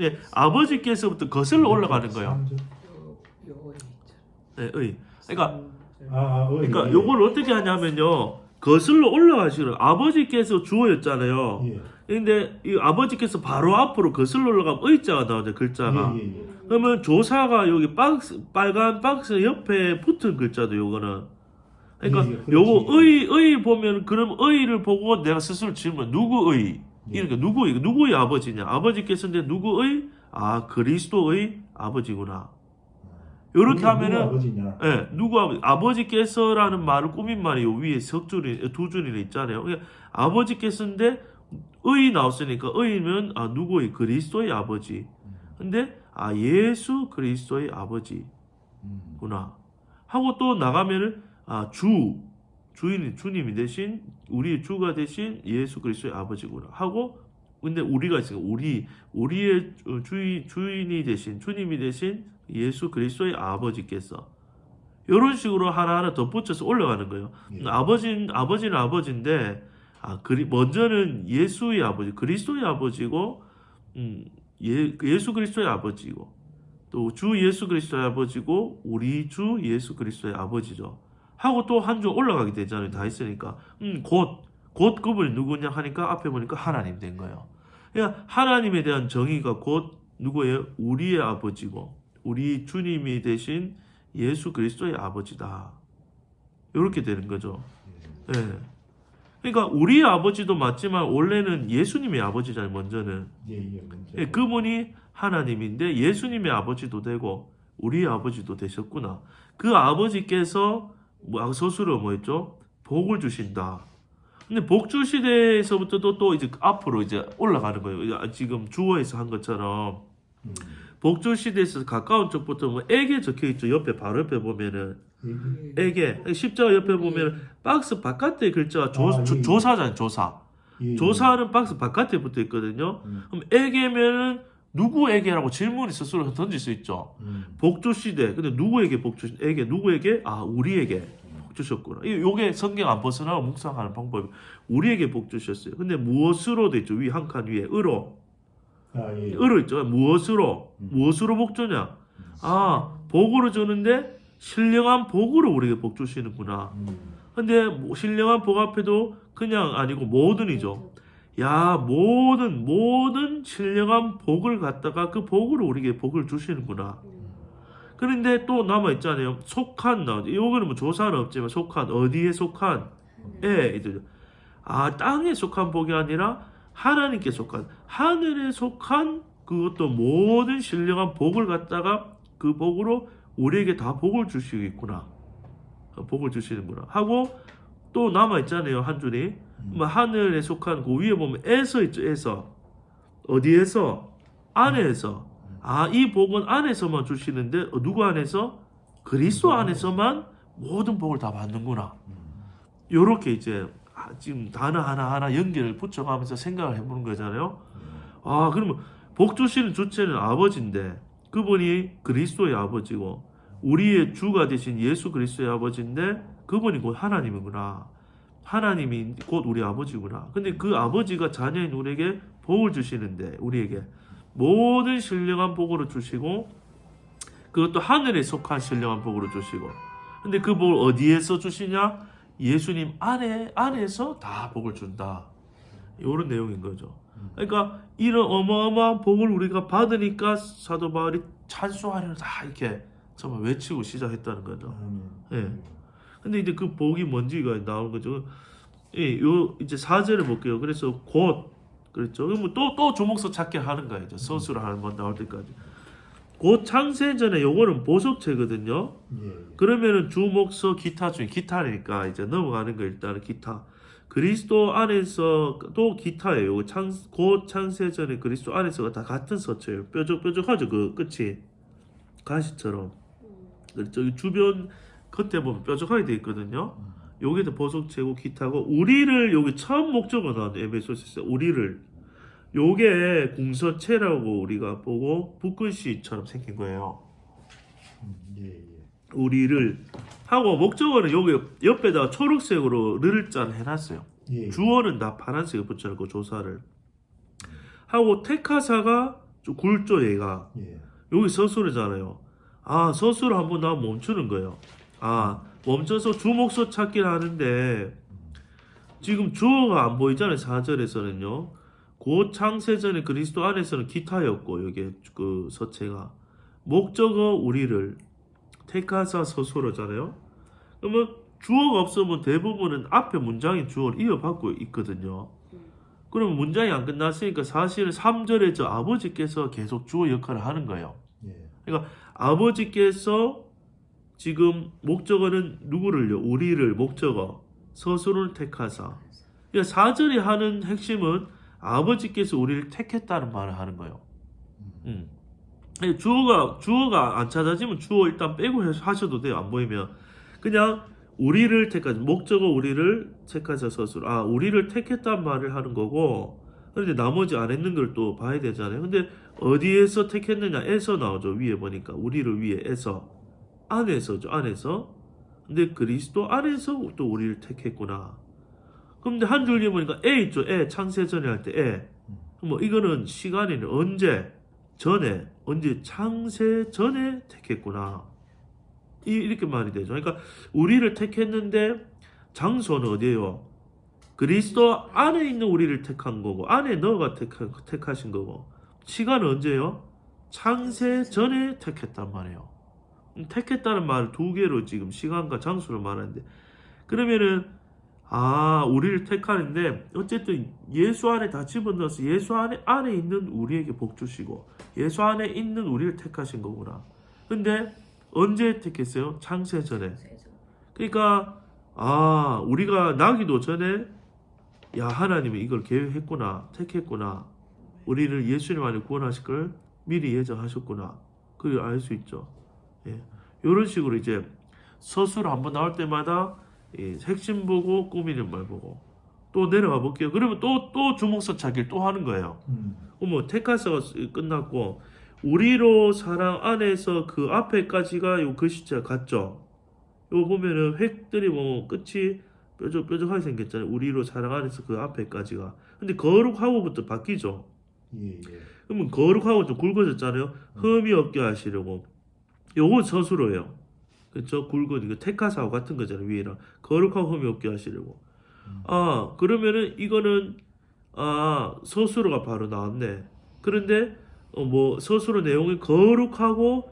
예, 아버지께서부터 거슬러 올라가는 거예요. 네, 의. 그러니까 요걸 어떻게 하냐면요. 거슬러 올라가시는 아버지께서 주어였잖아요. 근데 이 아버지께서 바로 앞으로 거슬러 올라가면 의자가 나오죠. 글자가. 그러면 조사가 여기 빨간 박스 옆에 붙은 글자도 요거는 그러니까 예, 그렇지. 요거 의 보면 그럼 의를 보고 내가 스스로 질문 누구의 이러니까 누구의 아버지냐 아버지께서인데 누구의 그리스도의 아버지구나. 이렇게 누구 하면은 아버지냐? 예, 누구 아버지께서라는 말을 꾸민 말이 요 위에 석줄이 두 줄이 있잖아요. 그러니까 아버지께서인데 의 나왔으니까 의는 누구의 그리스도의 아버지. 근데 예수 그리스도의 아버지구나. 하고 또 나가면은 주님이 대신 우리의 주가 대신 예수 그리스도의 아버지구나 하고 근데 우리가 있으니까 우리의 주인이 대신 주님이 대신 예수 그리스도의 아버지께서 이런 식으로 하나하나 덧붙여서 올라가는 거예요. 예. 아버지는 아버지인데 먼저는 예수의 아버지 그리스도의 아버지고 예수 그리스도의 아버지고 또 주 예수 그리스도의 아버지고 우리 주 예수 그리스도의 아버지죠. 하고 또 한 줄 올라가게 되잖아요. 다 했으니까 곧 그분이 누구냐 하니까 앞에 보니까 하나님 된 거예요. 그러니까 하나님에 대한 정의가 곧 누구예요? 우리의 아버지고 우리 주님이 되신 예수 그리스도의 아버지다. 이렇게 되는 거죠. 예. 그러니까 우리의 아버지도 맞지만 원래는 예수님의 아버지잖아요. 먼저는 먼저. 그분이 하나님인데 예수님의 아버지도 되고 우리의 아버지도 되셨구나. 그 아버지께서 스스로 뭐였죠? 복을 주신다. 근데 복주 시대에서부터도 또 이제 앞으로 이제 올라가는 거예요. 지금 주어에서 한 것처럼 복주 시대에서 가까운 쪽부터 뭐 에게 적혀 있죠. 옆에 바로 옆에 보면은 에게 십자가 옆에 보면 박스 바깥에 글자가 조사잖아요. 조사. 조사는 박스 바깥에 붙어 있거든요. 그럼 에게면은 누구에게라고 질문이 스스로 던질 수 있죠. 복주 시대. 근데 누구에게 복주 에게 누구에게? 우리에게 복 주셨구나. 요게 성경 안 벗어나고 묵상하는 방법이 우리에게 복 주셨어요. 근데 무엇으로 돼 있죠? 위 한 칸 위에 으로. 으로 있죠. 무엇으로 복 주냐? 복으로 주는데 신령한 복으로 우리에게 복 주시는구나. 근데 신령한 복 앞에도 그냥 아니고 모든이죠. 모든 신령한 복을 갖다가 그 복으로 우리에게 복을 주시는구나. 그런데 또 남아 있잖아요. 속한 요거는 뭐 조사는 없지만 속한 어디에 속한 땅에 속한 복이 아니라 하나님께 속한 하늘에 속한 그것도 모든 신령한 복을 갖다가 그 복으로 우리에게 다 복을 주시겠구나. 복을 주시는구나 하고 또 남아 있잖아요. 한 줄이 하늘에 속한 그 위에 보면 에서 있죠. 에서 어디에서? 안에서. 이 복은 안에서만 주시는데 누구 안에서? 그리스도 안에서만 모든 복을 다 받는구나. 요렇게 이제 지금 단어 하나하나 연결을 붙여가면서 생각을 해보는 거잖아요. 그러면 복 주시는 주체는 아버지인데 그분이 그리스도의 아버지고 우리의 주가 되신 예수 그리스도의 아버지인데 그분이 곧 하나님이구나. 하나님이 곧 우리 아버지구나. 근데 그 아버지가 자녀인 우리에게 복을 주시는데 우리에게 모든 신령한 복으로 주시고 그것도 하늘에 속한 신령한 복으로 주시고 근데 그 복을 어디에서 주시냐? 예수님 안에서 다 복을 준다. 이런 내용인 거죠. 그러니까 이런 어마어마한 복을 우리가 받으니까 사도 바울이 찬송하려는 다 이렇게 정말 외치고 시작했다는 거죠. 근데 이제 그 복이 뭔지가 나오는 거죠. 요 이제 4절을 볼게요. 그래서 곧 그랬죠. 그러면 또 주목서 찾게 하는 거예요. 서술을 하는 번 나올 때까지. 곧 창세전에 요거는 보석체거든요. 그러면은 주목서 기타 중에 기타니까 이제 넘어가는 거 일단은 기타. 그리스도 안에서 또 기타예요. 곧 창세전에 그리스도 안에서가 다 같은 서체예요. 뾰족뾰족하죠. 그 끝이 가시처럼. 저기 주변 겉에 보면 뾰족하게 돼 있거든요. 여기도 보석체고 기타고 우리를 여기 처음 목적어 나왔네. 에베소서에서 우리를 요게 궁서체라고 우리가 보고 붓글씨처럼 생긴 거예요. 우리를 하고 목적어는 여기 옆에다가 초록색으로 르를 해놨어요. 주어는 다 파란색을 붙여놓고 조사를 하고 택하사가 좀 굵죠. 얘가 여기 서술이잖아요. 서술을 한번 나 멈추는 거예요. 멈춰서 주목서 찾기를 하는데 지금 주어가 안 보이잖아요. 4절에서는요. 곧 창세전에 그리스도 안에서는 기타였고 여기 그 서체가 목적어 우리를 택하사 서술어잖아요. 그러면 주어가 없으면 대부분은 앞에 문장이 주어를 이어받고 있거든요. 그러면 문장이 안 끝났으니까 사실은 3절에 저 아버지께서 계속 주어 역할을 하는 거예요. 예. 그러니까 아버지께서 지금 목적어는 누구를요? 우리를 목적어 서술을 택하사. 그러니까 4절이 하는 핵심은 아버지께서 우리를 택했다는 말을 하는 거예요. 주어가 안 찾아지면 주어 일단 빼고 하셔도 돼요. 안 보이면 그냥 우리를 택하자. 목적어 우리를 택하자 서술. 우리를 택했단 말을 하는 거고. 그런데 나머지 안 했는 걸 또 봐야 되잖아요. 근데 어디에서 택했느냐에서 나오죠. 위에 보니까 우리를 위해에서 안에서죠. 안에서. 근데 그리스도 안에서 또 우리를 택했구나. 그런데 한 줄기 보니까 에 있죠. 에 창세 전에 할 때 에. 뭐 이거는 시간이는 언제 전에 언제 창세 전에 택했구나. 이렇게 말이 되죠. 그러니까 우리를 택했는데 장소는 어디예요? 그리스도 안에 있는 우리를 택한 거고 안에 너가 택하신 거고 시간은 언제예요? 창세 전에 택했단 말이에요. 택했다는 말을 두 개로 지금 시간과 장소를 말하는데 그러면은 우리를 택하는데 어쨌든 예수 안에 다 집어넣어서 예수 안에 있는 우리에게 복 주시고 예수 안에 있는 우리를 택하신 거구나. 근데 언제 택했어요? 창세 전에. 그러니까 우리가 나기도 전에 하나님이 이걸 계획했구나, 택했구나. 우리를 예수님 안에 구원하실 걸 미리 예정하셨구나. 그걸 알 수 있죠. 예. 이런 식으로 이제 서술 한번 나올 때마다 핵심 보고 꾸미는 말 보고 또 내려가 볼게요. 그러면 또 주목선 찾기를 또 하는 거예요. 뭐 택하서가 끝났고 우리로 사랑 안에서 그 앞에까지가 요 글씨자 같죠. 요 보면은 획들이 뭐 끝이 뾰족뾰족하게 생겼잖아요. 우리로 사랑 안에서 그 앞에까지가. 근데 거룩하고부터 바뀌죠. 예. 그러면 거룩하고 좀 굵어졌잖아요. 흠이 없게 하시려고. 요건 서술어예요. 그렇죠? 굵은 이거 택하사하고 같은 거잖아요. 위에랑 거룩하고 흠이 없게 하시려고. 그러면은 이거는 서술어가 바로 나왔네. 그런데 뭐 서술어 내용이 거룩하고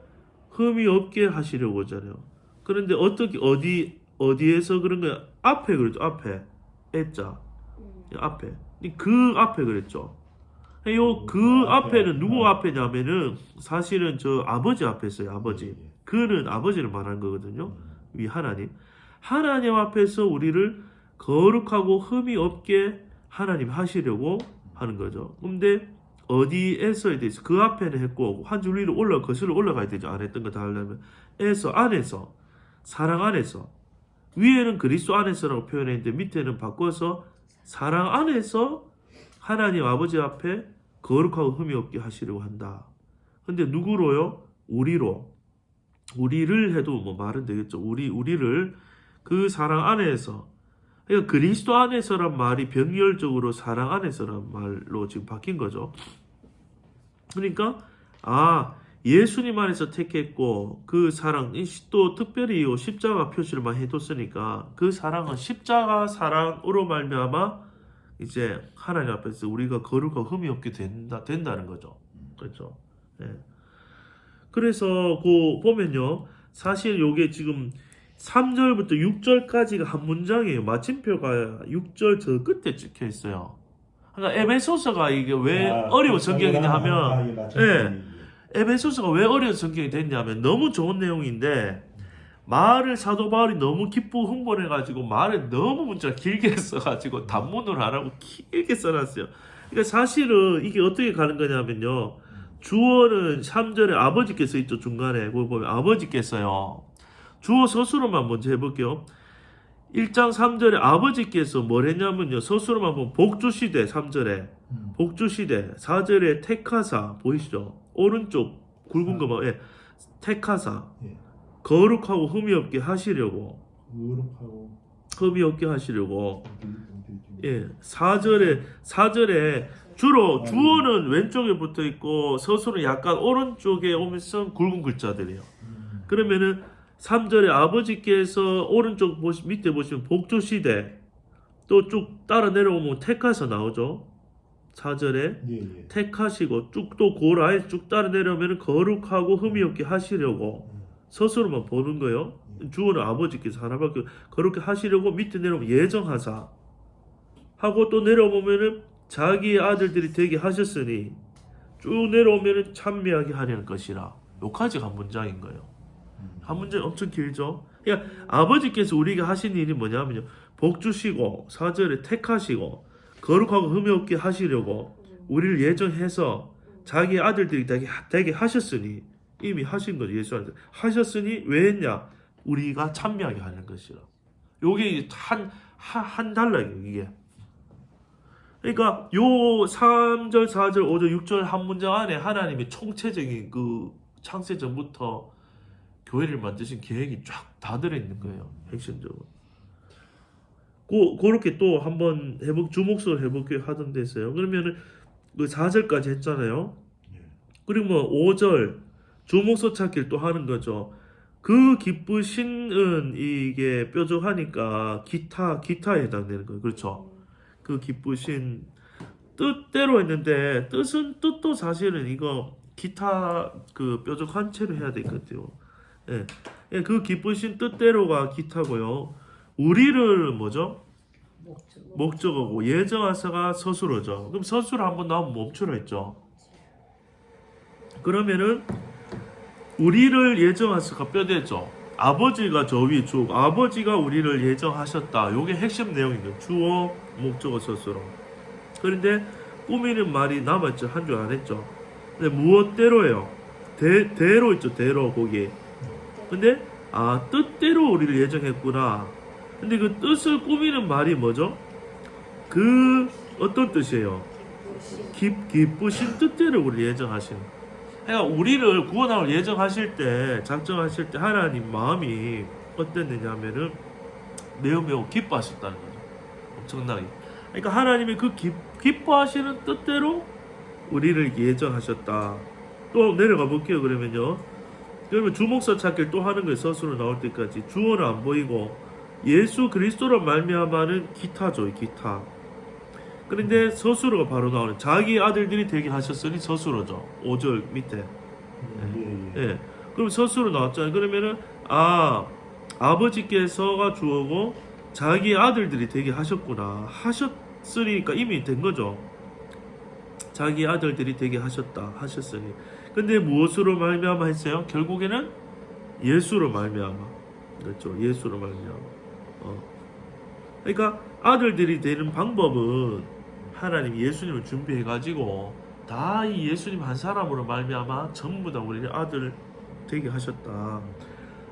흠이 없게 하시려고 하잖아요. 그런데 어떻게 어디에서 그런 거야? 앞에 그랬죠. 앞에 애자 앞에 그 앞에 그랬죠. 그 앞에는 누구 앞에냐면은 사실은 저 아버지 앞에 있어요. 아버지. 그는 아버지를 말하는 거거든요. 위 하나님 앞에서 우리를 거룩하고 흠이 없게 하나님 하시려고 하는 거죠. 근데 어디에서에 대해서 그 앞에는 했고 한 줄 위로 거슬러 올라가야 되죠. 안 했던 거 다 하려면 안에서 사랑 안에서 위에는 그리스도 안에서라고 표현했는데 밑에는 바꿔서 사랑 안에서 하나님 아버지 앞에 거룩하고 흠이 없게 하시려고 한다. 근데 누구로요? 우리를 해도 뭐 말은 되겠죠. 우리를 그 사랑 안에서. 그러니까 그리스도 안에서란 말이 병렬적으로 사랑 안에서란 말로 지금 바뀐 거죠. 그러니까 예수님 안에서 택했고 그 사랑 또 특별히 십자가 표시를 많이 해뒀으니까 그 사랑은 십자가 사랑으로 말미암아 이제 하나님 앞에서 우리가 거룩하고 흠이 없게 된다는 거죠. 그렇죠. 네. 그래서 보면요. 사실 요게 지금 3절부터 6절까지가 한 문장이에요. 마침표가 6절 저 끝에 찍혀 있어요. 그러니까 에베소서가 이게 왜 어려운 성경이냐 하면 에베소서가 왜 어려운 성경이 됐냐면 너무 좋은 내용인데 말을 사도 바울이 너무 기쁘고 흥분해가지고 말을 너무 문자 길게 써가지고 단문으로 안 하고 길게 써놨어요. 그러니까 사실은 이게 어떻게 가는 거냐면요. 주어는 3절에 아버지께서 있죠. 중간에 그거 보면 아버지께서요. 주어 서술어만 먼저 해볼게요. 1장 3절에 아버지께서 뭘 했냐면요. 서술어만 보면 복주시대 3절에 복주시대 4절에 택하사 보이시죠? 오른쪽 굵은 거 봐. 택하사 거룩하고 흠이 없게 하시려고 흠이 없게 하시려고 4절에 주로 주어는 왼쪽에 붙어 있고 서술은 약간 오른쪽에 오면서 굵은 글자들이에요. 그러면은 3절에 아버지께서 오른쪽 밑에 보시면 복주시대 또 쭉 따라 내려오면 택하사 나오죠. 4절에 택하시고 쭉 또 고라에 쭉 따라 내려오면 거룩하고 흠이 없게 하시려고 서술로만 보는 거예요. 주어는 아버지께서 하나밖에 그렇게 하시려고 밑에 내려오면 예정하사 하고 또 내려오면은 자기의 아들들이 되게 하셨으니 쭉 내려오면은 찬미하게 하려는 것이라. 요까지가 한 문장인 거예요. 한 문장 엄청 길죠. 그러니까 아버지께서 우리에게 하신 일이 뭐냐면요, 복 주시고 4절에 택하시고 거룩하고 흠이 없게 하시려고 우리를 예정해서 자기의 아들들이 되게 하셨으니, 이미 하신 거죠. 예수한테 하셨으니 왜 했냐? 우리가 찬미하게 하는 것이라. 요게 한 달락이에요, 이게. 그러니까 요 3절, 4절, 5절, 6절 한 문장 안에 하나님의 총체적인 그 창세 전부터 교회를 만드신 계획이 쫙 다 들어있는 거예요. 핵심적으로. 그렇게 또 한번 주목적으로 해볼게요 하던 데서요. 그러면은 그 4절까지 했잖아요. 그리고 뭐 5절 주목서 찾기를 또 하는 거죠. 그 기쁘신은 이게 뾰족하니까 기타에 해당되는 거예요. 그렇죠. 그 기쁘신 뜻대로 했는데 뜻도 사실은 이거 기타 그 뾰족한 채로 해야 될 것 같아요. 예. 그 기쁘신 뜻대로가 기타고요. 우리를 뭐죠? 목적어고 예정하사가 서술어죠. 그럼 서술 한번 나오면 멈추라 했죠. 그러면은 우리를 예정하사가 뼈대죠. 아버지가 저 위에 주어, 아버지가 우리를 예정하셨다. 요게 핵심 내용이죠. 주어, 목적어, 서술어. 그런데 꾸미는 말이 남았죠. 한 줄 안 했죠. 근데 무엇대로예요? 대로 있죠. 대로 거기. 근데 뜻대로 우리를 예정했구나. 근데 그 뜻을 꾸미는 말이 뭐죠? 그 어떤 뜻이에요? 기쁘신 뜻대로 우리를 예정하신. 그러니까 우리를 구원함을 예정하실 때, 작정하실 때 하나님 마음이 어땠느냐면은 매우 기뻐하셨다는 거죠. 엄청나게. 그러니까 하나님이 그 기뻐하시는 뜻대로 우리를 예정하셨다. 또 내려가 볼게요. 그러면 주목서 찾기를 또 하는 거예요. 서술로 나올 때까지 주어는 안 보이고 예수 그리스도로 말미암아는 기타죠. 기타. 그런데 서술어가 바로 나오는 자기 아들들이 되게 하셨으니 서술어죠. 5절 밑에. 예. 그럼 서술어 나왔잖아요. 그러면은 아버지께서가 주어고 자기 아들들이 되게 하셨구나. 하셨으니까 이미 된 거죠. 자기 아들들이 되게 하셨으니. 근데 무엇으로 말미암아 했어요? 결국에는 예수로 말미암아. 그렇죠. 예수로 말미암아. 그러니까 아들들이 되는 방법은 하나님 예수님을 준비해가지고 다 이 예수님 한 사람으로 말미암아 전부 다 우리 아들 되게 하셨다.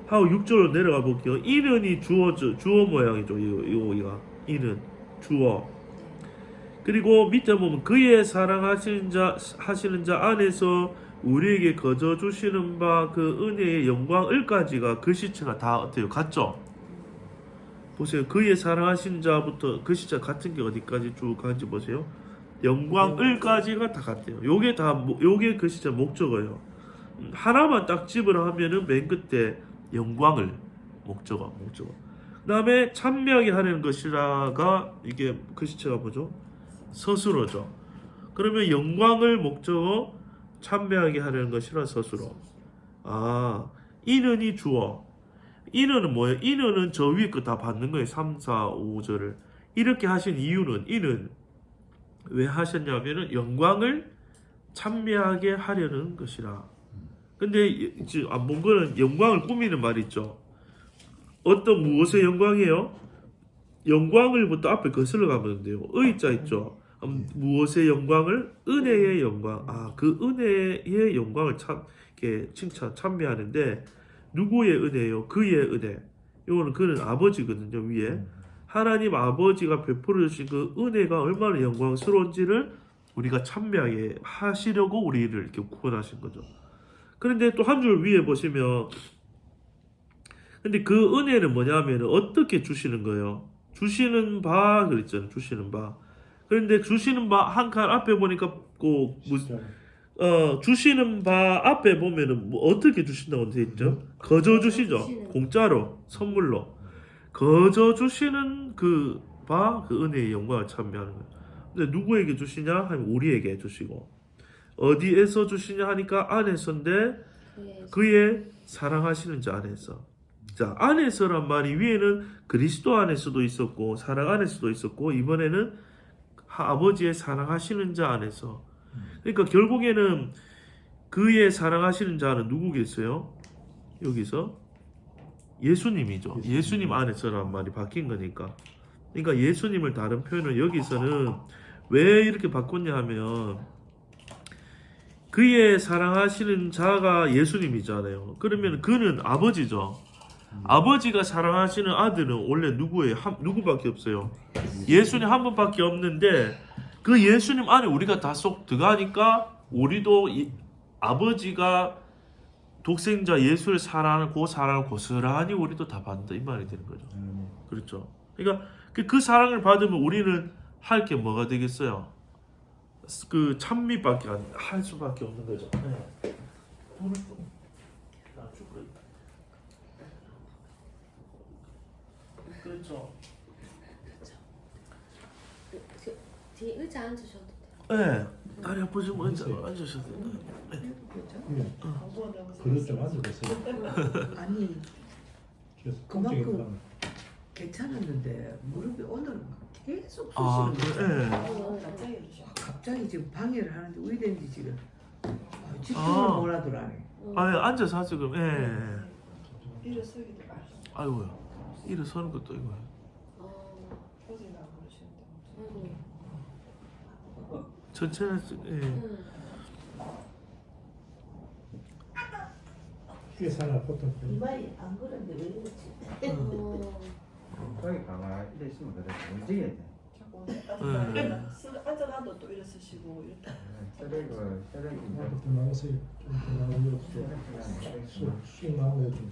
하고 6절로 내려가 볼게요. 이는이 주어 모양이죠. 이거 이는 주어. 그리고 밑에 보면 그의 사랑하시는 자 안에서 우리에게 거저 주시는 바 그 은혜의 영광을까지가 글씨체가 다 어때요? 같죠? 보세요. 그의 사랑하신 자부터 글씨체 같은 게 어디까지 쭉 가는지 보세요. 영광을까지가 다 같대요. 요게 글씨체 목적어예요. 하나만 딱 집으라 하면은 맨 끝에 영광을 목적어. 그다음에 찬미하게 하는 것이라가 이게 글씨체가 뭐죠? 서술어죠. 그러면 영광을 목적어, 찬미하게 하는 것이라 서술어. 이는이 주어. 이는은 뭐예요? 이는은 저 위에 거 다 받는 거예요. 3, 4, 5절을. 이렇게 하신 이유는, 이는 왜 하셨냐면은 영광을 찬미하게 하려는 것이라. 근데 지금 안 본 거는 영광을 꾸미는 말이 있죠. 어떤 무엇의 영광이에요? 영광을부터 앞에 거슬러 가면 돼요. 의자 있죠. 무엇의 영광을? 은혜의 영광. 그 은혜의 영광을 찬미하는데 누구의 은혜요? 그의 은혜. 이거는 그는 아버지거든요. 위에 하나님 아버지가 베풀어 주신 그 은혜가 얼마나 영광스러운지를 우리가 찬미하게 하시려고 우리를 이렇게 구원하신 거죠. 그런데 또 한 줄 위에 보시면, 근데 그 은혜는 뭐냐면 어떻게 주시는 거예요? 주시는 바 그랬잖아요. 주시는 바. 그런데 주시는 바 한 칸 앞에 보니까 꼭 주시는 바 앞에 보면은 뭐 어떻게 주신다고 되어 있죠? 거저 주시죠. 공짜로 선물로 거저 주시는 그 은혜의 영광을 찬미하는 거예요. 근데 누구에게 주시냐 하면 우리에게 주시고, 어디에서 주시냐 하니까 안에서인데 그의 사랑하시는 자 안에서. 자, 안에서란 말이 위에는 그리스도 안에서도 있었고 사랑 안에서도 있었고 이번에는 아버지의 사랑하시는 자 안에서. 그러니까 결국에는 그의 사랑하시는 자는 누구겠어요? 여기서 예수님이죠. 예수님 안에서란 말이 바뀐 거니까. 그러니까 예수님을 다른 표현을 여기서는 왜 이렇게 바꿨냐 하면 그의 사랑하시는 자가 예수님이잖아요. 그러면 그는 아버지죠. 아버지가 사랑하시는 아들은 원래 누구예요? 누구밖에 없어요. 예수님 한 분밖에 없는데 그 예수님 안에 우리가 다 쏙 들어가니까 우리도 아버지가 독생자 예수를 사랑하는 그 사랑을 고스란히 우리도 다 받는다 이 말이 되는 거죠. 그렇죠. 그러니까 그 사랑을 받으면 우리는 할 게 뭐가 되겠어요? 그 찬미밖에 할 수밖에 없는 거죠. 네. 돈을 좀 낮출 거예요. 그렇죠. 뒤에 의자 앉으셔도 돼요. 네. 다리 아프시면 앉으셔도 돼요. 그릇 좀 앉아보세요. 아니 그래서 그만큼 꼼짝이 없다면. 괜찮았는데 무릎이 오늘 계속 아, 쑤시는 거예요. 네. 갑자기 이러셔. 갑자기 지금 방해를 하는데 의된지 지금 집중을 아. 못하더라니. 아, 앉아서 하죠 그럼. 예. 일어서기도 마시고 아이고야. 일어서는 것도 이거. 어제는 안 그러시는데. 천천히. 예. 회사나 보통 이마에 안 그런데 왜 그렇지? 엉덩이 가만히 이래 있으면 그래 움직여야 돼. 자꾸 앉아가도 또 일어서시고 이렇게. 쓰레기 좀 나가세요. 좀 나가세요. 쑥 나오요 좀.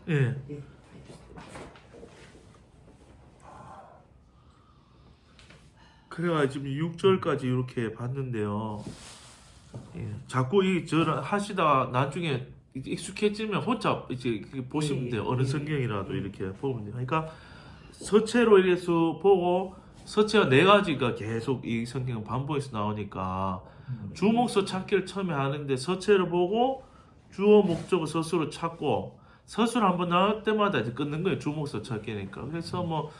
예. 그래가지고 지금 6절까지 이렇게 봤는데요. 예. 자꾸 저를 하시다가 나중에 이제 익숙해지면 혼자 이제 보시면 돼요. 어느 성경이라도 이렇게 보면 돼요. 그러니까 서체로 이래서 보고 서체가 4가지가 계속 이 성경은 반복해서 나오니까 주목서 찾기를 처음에 하는데 서체를 보고 주어 목적어 서술을 찾고 서술 한번 나올 때마다 이제 끊는 거예요. 주목서 찾기니까. 그래서 뭐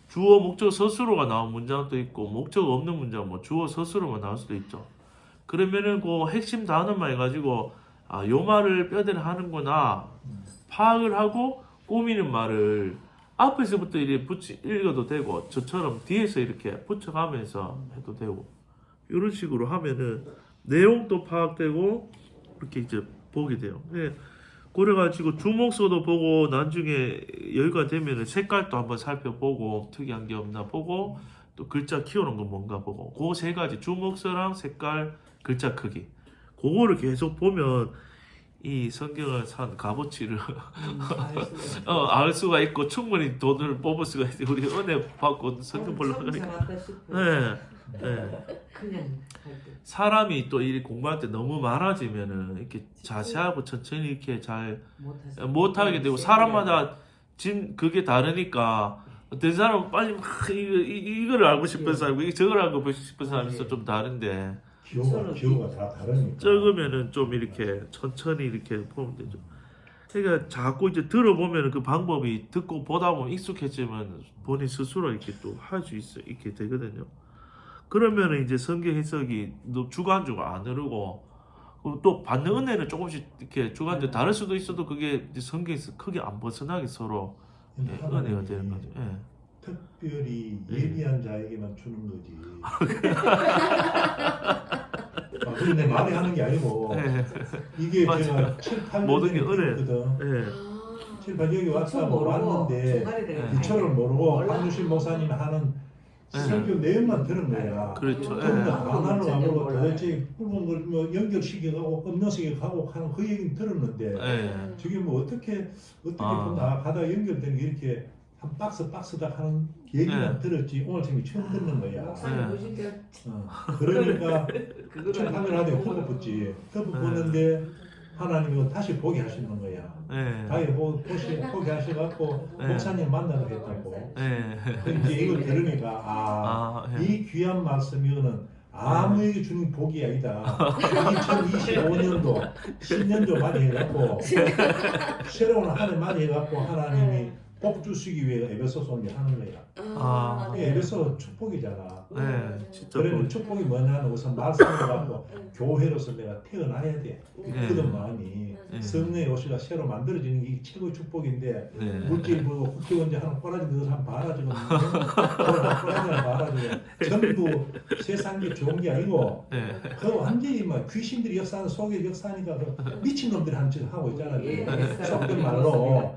주어 목적어 서술어가 나온 문장도 있고 목적어 없는 문장 뭐 주어 서술어만 나올 수도 있죠. 그러면은 그 핵심 단어만 해가지고 아, 요 말을 뼈대를 하는구나 파악을 하고 꾸미는 말을 앞에서부터 이렇게 읽어도 되고 저처럼 뒤에서 이렇게 붙여가면서 해도 되고 이런 식으로 하면은 내용도 파악되고 이렇게 이제 보게 돼요. 그래가지고 주목서도 보고 나중에 여유가 되면은 색깔도 한번 살펴보고 특이한 게 없나 보고 또 글자 키우는 건 뭔가 보고 그 3가지 주목서랑 색깔 글자 크기 그거를 계속 보면 이 성경을 산 값어치를 알 수가 있고 충분히 돈을 뽑을 수가 있어요. 우리 은혜 받고 성경 보려고 하니까. 네. 그냥 할 때. 사람이 또 이 공부할 때 너무 많아지면은 이렇게 자세하고 천천히 이렇게 잘 못하게 되고 사람마다 그게 다르니까 어떤 사람은 빨리 막 이거를 알고 싶은 사람이고 저걸 알고 싶은 사람이 있어 좀 다른데 기호가 다 다르니까. 적으면은 좀 이렇게 천천히 이렇게 보면 되죠. 그러니까 자꾸 이제 들어보면 그 방법이 듣고 보다 보면 익숙해지면 본인 스스로 이렇게 또 할 수 있게 되거든요. 그러면은 이제 성경 해석이 주관적으로 안 흐르고 또 받는 은혜는 조금씩 이렇게 주관적으로 다를 수도 있어도 그게 이제 성경에서 크게 안 벗어나게 서로 은혜가 되는 거죠. 예. 특별히 예비한 자에게만 주는 거지. 그게 내 말이 하는 게 아니고 이게 맞아. 제가 7, 8년 모든 게 전에 은혜. 배웠거든. 예. 7, 8년 여기 왔다 왔는데 네. 기초를 모르고 황유신 목사님 하는 설교 내용만 들은 거야. 그렇죠. 좀 더 예. 하나를 안 보고 도대체 굵은 걸 뭐 연결시켜가고 엎너시켜가고 하는 그 얘기는 들었는데 예. 저게 뭐 어떻게 본다 가다 연결되는 게 이렇게 한 박스다 하는 얘기만 들었지 오늘 지금 처음 듣는 거야. 목사님 보실 그러니까 그거를 좀 하늘하되 hov붙지 hov붙는데 하나님이 다시 보게 하시는 거야. 예. 다시 보게 하셔갖고 목사님 만나러 했다고. 예. 이제 이걸 들으니까 예. 이 귀한 말씀이거는 아무에게 주는 복이 아니다. 2025년도 10년도 많이 해갖고 새로운 한 해 많이 해갖고 하나님이 복 주시기 위해 에베소서 이제 하는 거야. 아, 이게 에베소 축복이잖아. 네, 진짜 그러면 축복이 뭐냐면 우선 말씀을 갖고 교회로서 내가 태어나야 돼. 네. 그런 마음이 네. 성령의 옷이가 새로 만들어지는 게 최고의 축복인데 네. 물질 뭐 국회의원제 하는 꼬라지 넣어서 한번 봐라 지금 꼬라지 하나 봐라 지금 전부 세상에 좋은 게 아니고 네. 그 완전히 막 귀신들이 역사하는 속의 역사니까 그 미친 놈들이 하는 짓을 하고 있잖아. 속된 말로.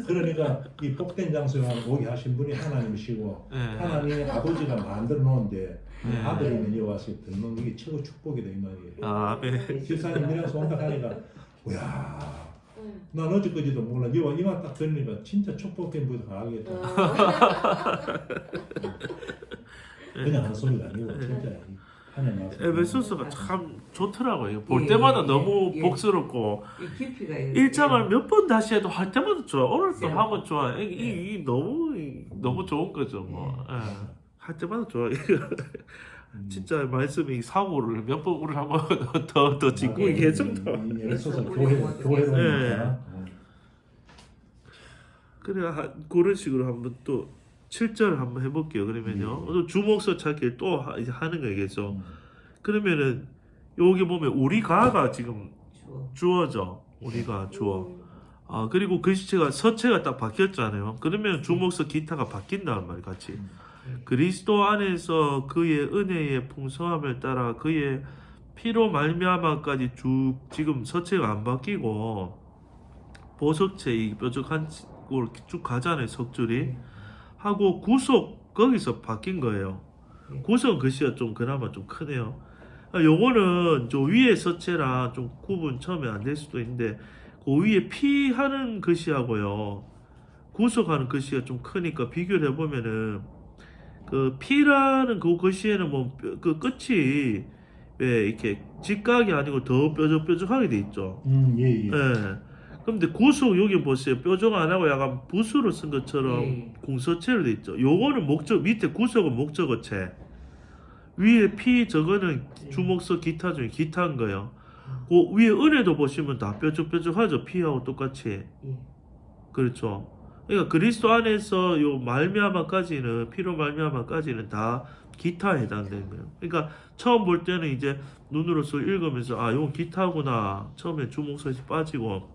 그러니까 이 복된 장소에 오게 하신 분이 하나님이시고 네. 하나님의 아버지가 만들어 놓은데 네. 아들이면 이어 와서 듣는 게 최고 축복이다 이 말이에요. 아, 네. 집사님이랑 손각하니까 야, 응. 난 어제까지도 몰라. 이만 딱 들으니까 진짜 축복된 분이 가겠다. 그냥 하는 소리가 아니고 진짜 하나님 말씀. 에베소서가 참 좋더라고요. 볼 예, 때마다 예, 너무 예. 복스럽고 이 깊이가 1장을 몇 번 다시 해도 할 때마다 좋아. 오늘 또 예. 하면 좋아. 이 너무 좋은 거죠. 뭐. 예. 할 때마다 좋아. 진짜 말씀이 사고를 몇 번 우를 한번 더 짚고 예. 얘기해준다. 에베소서 교회로 예. 오니까. 그래 그런 식으로 한번 또 7절 한번 해볼게요. 그러면요. 또 주목서 찾기 또 이제 하는 거겠죠. 그러면은 여기 보면 우리가가 지금 주어져. 우리가 주어. 아 그리고 글씨체가 서체가 딱 바뀌었잖아요. 그러면 주목서 기타가 바뀐다는 말 같이. 그리스도 안에서 그의 은혜의 풍성함을 따라 그의 피로 말미암아까지 쭉 지금 서체가 안 바뀌고 보석체 이 뾰족한 걸 쭉 가잖아요. 석줄이 하고 구속 거기서 바뀐 거예요. 구속 글씨가 좀 그나마 좀 크네요. 요거는 저 위에 서체랑 좀 구분 처음에 안 될 수도 있는데 그 위에 피 하는 글씨하고요 구속하는 글씨가 좀 크니까 비교를 해보면은 그 피라는 그 글씨에는 뭐 그 끝이 왜 이렇게 직각이 아니고 더 뾰족뾰족하게 돼 있죠. 예. 근데 구속 여기 보세요. 뾰족 안 하고 약간 붓으로 쓴 것처럼 예. 공서체로 돼 있죠. 요거는 목적 밑에 구속은 목적어체. 위에 피 저거는 주목서 기타 중에 기타인 거예요. 그 위에 은혜도 보시면 다 뾰족뾰족하죠. 피하고 똑같이. 그렇죠. 그러니까 그리스도 안에서 요 말미암아까지는 피로 말미암아까지는 다 기타에 해당되는 거예요. 그러니까 처음 볼 때는 이제 눈으로서 읽으면서 아, 이건 기타구나. 처음에 주목서에서 빠지고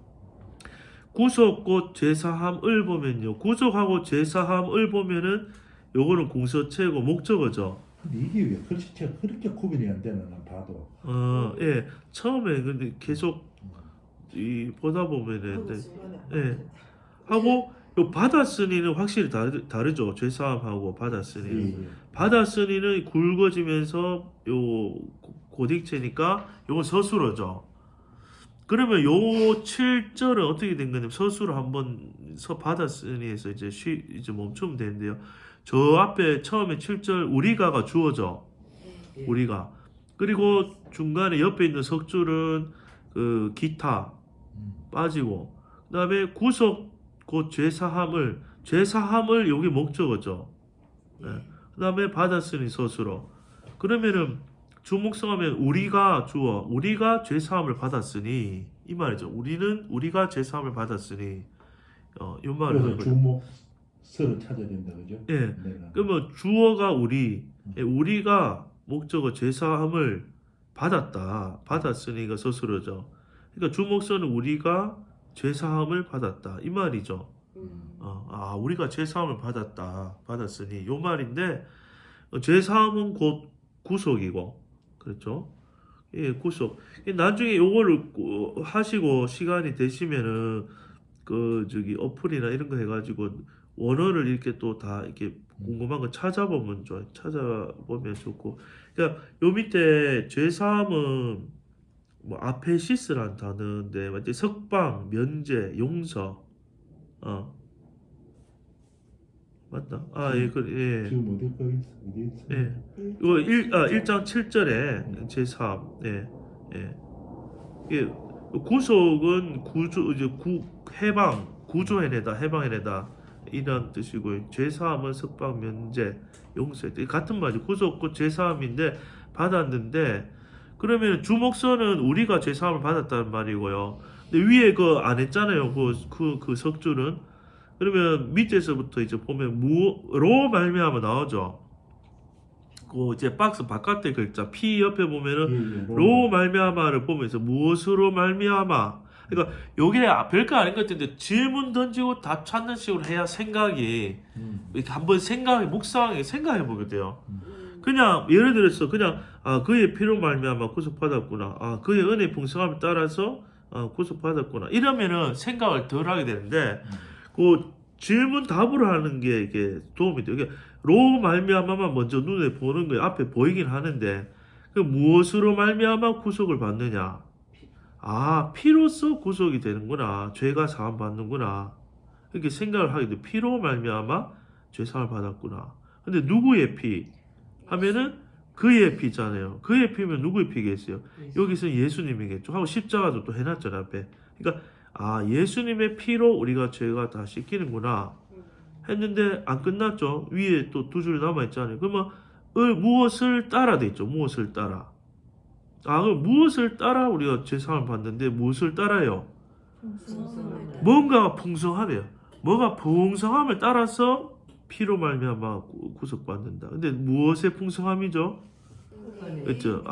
구속 곧 제사함을 보면요. 구속하고 제사함을 보면은 요거는 공서체고 목적어죠. 근데 이게 왜 글씨체가 그렇게 구분이 안 되나 난 봐도. 예. 처음에 근데 계속 이 보다 보면은 예. 하고 요 받았으니는 확실히 다르죠. 죄사함하고 받았으니. 예. 받았으니는 굵어지면서 요 고딕체니까 요건 서술어죠. 그러면 요 7절은 어떻게 된 거냐면 서술을 한번 받았으니에서 이제 멈추면 되는데요. 저 앞에 처음에 7절 우리가가 주어져. 우리가. 그리고 중간에 옆에 있는 석줄은 그 기타 빠지고 그다음에 구속 곧 죄사함을 여기 목적어죠. 네. 그다음에 받았으니 서술어. 그러면은 주목성하면 우리가 주어 우리가 죄사함을 받았으니 이 말이죠. 우리가 죄사함을 받았으니 이 말을 그래서 주목서를 찾아야 된다 그죠? 예. 내가. 그러면 주어가 우리가 목적어 죄사함을 받았으니가 서술어죠. 그러니까 주목서는 우리가 죄사함을 받았다 이 말이죠. 우리가 죄사함을 받았으니 요 말인데 죄사함은 곧 구속이고 그렇죠. 예, 구속. 나중에 요거를 하시고 시간이 되시면은 그 어플이나 이런 거 해가지고 원어를 이렇게 또 다 이렇게 궁금한 거 찾아보면 좋고. 그러니까 요 밑에 죄사함은 뭐 아페시스라는 단어인데 완전 석방, 면제, 용서. 맞다. 예. 지금 어디 있어? 예. 이거 1장 7절에 제3. 예. 구속은 구조 이제 해방, 구조해내다, 해방해내다. 이란 뜻이고요. 죄사함은 석방 면제 용서 같은 말이죠. 구속 죄사함인데 받았는데 그러면 주목서는 우리가 죄사함을 받았다는 말이고요. 근데 위에 그 안 했잖아요. 그 석줄은 그러면 밑에서부터 이제 보면 무로 말미암아 나오죠. 그 이제 박스 바깥에 글자 P 옆에 보면은 로 말미암아를 보면서 무엇으로 말미암아. 그러니까 요게 별거 아닌 것 같은데 질문 던지고 답 찾는 식으로 해야 생각이 이렇게 한번 묵상하게 생각해 보게 돼요. 그냥 예를 들어서 그냥 그의 피로 말미암아 구속받았구나. 그의 은혜 풍성함에 따라서 구속받았구나. 이러면은 생각을 덜 하게 되는데 그 질문 답으로 하는 게 이게 도움이 돼요. 이게 로 말미암아만 먼저 눈에 보는 거예요. 앞에 보이긴 하는데 그 무엇으로 말미암아 구속을 받느냐? 피로써 구속이 되는구나. 죄가 사함 받는구나. 이렇게 생각을 하게 돼. 피로 말미암아 죄 사함을 받았구나. 근데 누구의 피? 하면은 그의 피잖아요. 그의 피면 누구의 피겠어요? 여기서 예수님이겠죠. 하고 십자가도 또 해놨잖아 앞에. 그러니까 예수님의 피로 우리가 죄가 다 씻기는구나 했는데 안 끝났죠. 위에 또 두 줄 남아있잖아요. 그러면 무엇을 따라 돼 있죠. 무엇을 따라. 그럼 무엇을 따라 우리가 죄사함을 받는데 무엇을 따라요? 뭔가가 풍성하네요. 뭐가 풍성함을 따라서 피로 말미암아 구속받는다. 근데 무엇의 풍성함이죠? 그렇죠.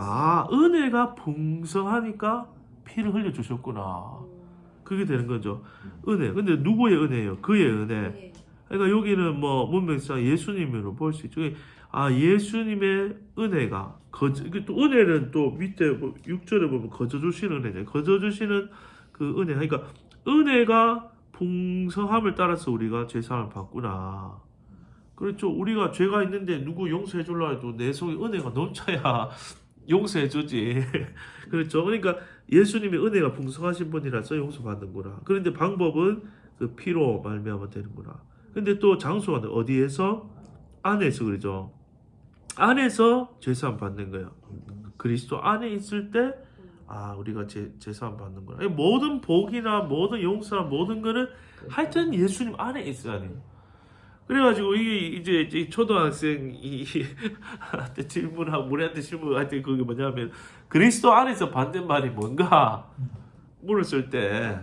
은혜가 풍성하니까 피를 흘려주셨구나. 그게 되는 거죠. 은혜. 근데 누구의 은혜예요? 그의 은혜. 그러니까 여기는 뭐 문맥상 예수님으로 볼 수 있죠. 예수님의 은혜가 또 은혜는 또 밑에 6절에 보면 거저 주시는 은혜죠. 거저 주시는 그 은혜. 그러니까 은혜가 풍성함을 따라서 우리가 죄사함을 받구나. 그렇죠. 우리가 죄가 있는데 누구 용서해 줄라 해도 내 속에 은혜가 넘쳐야 용서해 주지. 그렇죠. 그러니까 예수님의 은혜가 풍성하신 분이라서 용서받는구나. 그런데 방법은 그 피로 말미암아 되는구나. 근데 또 장소가 어디에서? 안에서 그러죠. 안에서 죄사함 받는 거예요. 그리스도 안에 있을 때 우리가 죄사함 받는 거야. 모든 복이나 모든 용서나 모든 거는 하여튼 예수님 안에 있어야 돼요. 그래가지고 이게 이제 초등학생이 한테 질문하고 우리한테 질문할 그게 뭐냐면 그리스도 안에서 받는 말이 뭔가 물었을 때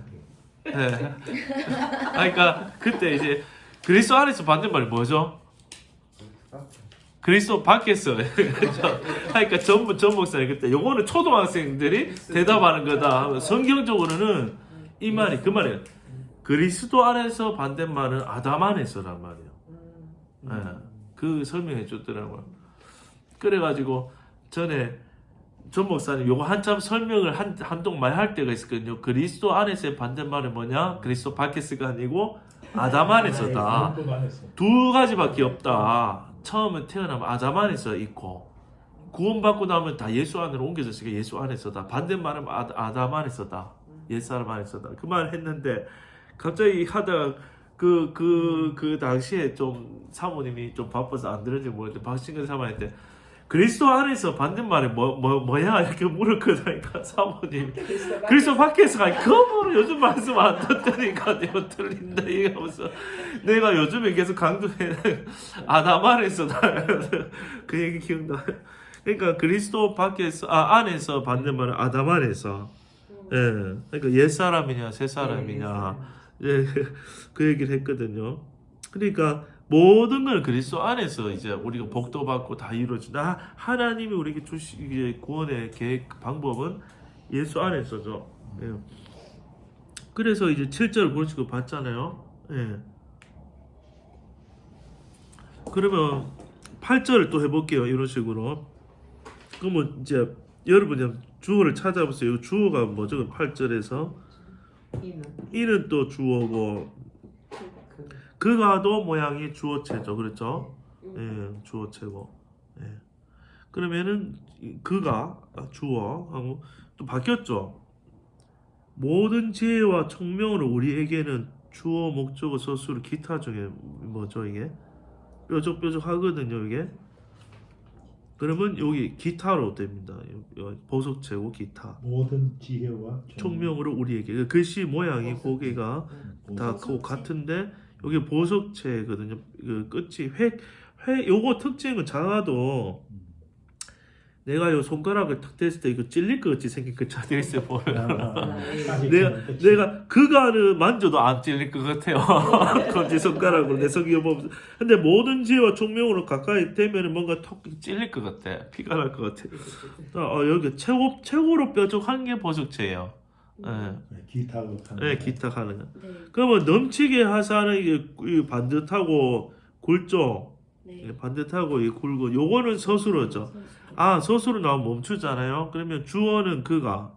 그러니까 그때 이제 그리스도 안에서 받는 말이 뭐죠? 그리스도 밖에서 그러니까 전 목사님 그때 요거는 초등학생들이 대답하는 거다. 성경적으로는 이 말이 그 말이에요. 그리스도 안에서 받는 말은 아담 안에서란 말이에요. 그 설명해 줬더라고요. 그래가지고 전에 전 목사님 요거 한참 설명을 한동 많이 할 때가 있었거든요. 그리스도 안에서의 받는 말은 뭐냐? 그리스도 밖에서가 아니고 아담 안에서다. 두 가지밖에 없다. 처음은 태어나면 아담 안에서 있고 구원받고 나면 다 예수 안으로 옮겨졌으니까 예수 안에서다. 반대말은 아담 안에서다. 옛사람 안에서다. 그 말 했는데 갑자기 하다가 그 당시에 좀 사모님이 좀 바빠서 안 들은지 모르겠는데 박신근 사모님한테 그리스도 안에서 받는 말이 뭐야 이렇게 물었거든요. 사모님 그리스도 밖에서 그거는 요즘 말씀 안 듣다니까 내가 틀린다 이러면서 내가 요즘에 계속 강조해 아담 안에서다 그 얘기 기억나. 그러니까 그리스도 밖에서 안에서 받는 말은 아담 안에서. 그러니까 옛 사람이냐 새 사람이냐 그 얘기를 했거든요. 그러니까 모든 걸 그리스도 안에서 이제 우리가 복도 받고 다 이루어진다. 하나님이 우리에게 주신 구원의 계획 방법은 예수 안에서죠. 그래서 이제 7절을 보시고 봤잖아요. 그러면 8절을 또 해볼게요. 이런 식으로. 그러면 이제 여러분이 주어를 찾아보세요. 주어가 뭐죠? 8절에서 이는 또 주어고 그가도 모양이 주어체죠. 그렇죠? 주어체고. 그러면은 그가 주어하고 또 바뀌었죠. 모든 지혜와 청명으로 우리에게는 주어, 목적어, 서술, 기타 중에 뭐죠 이게? 뾰족뾰족 하거든요 이게. 그러면 여기 기타로 됩니다. 보석체고 기타. 모든 지혜와 총명으로 우리에게 글씨 모양이 고개가 다 같은데 이게 보석체거든요. 그 끝이 요거 특징은 작아도 내가 요 손가락을 탁 댔을 때 이거 찔릴 것 같이 생긴 그 차들 있어요 보면. 내가 그가를 만져도 안 찔릴 것 같아요. 검지 손가락으로 내 성경 보면서. 근데 모든 지혜와 총명으로 가까이 되면 뭔가 턱 찔릴 것 같아. 피가 날 것 같아. 여기 최고로 뾰족한 게 보석체예요. 네. 기타 가능한. 네. 그러면 넘치게 하사는 이게 반듯하고 굵죠. 네. 반듯하고 이 굵고 요거는 서술어죠. 서술어 나오면 멈추잖아요. 그러면 주어는 그가,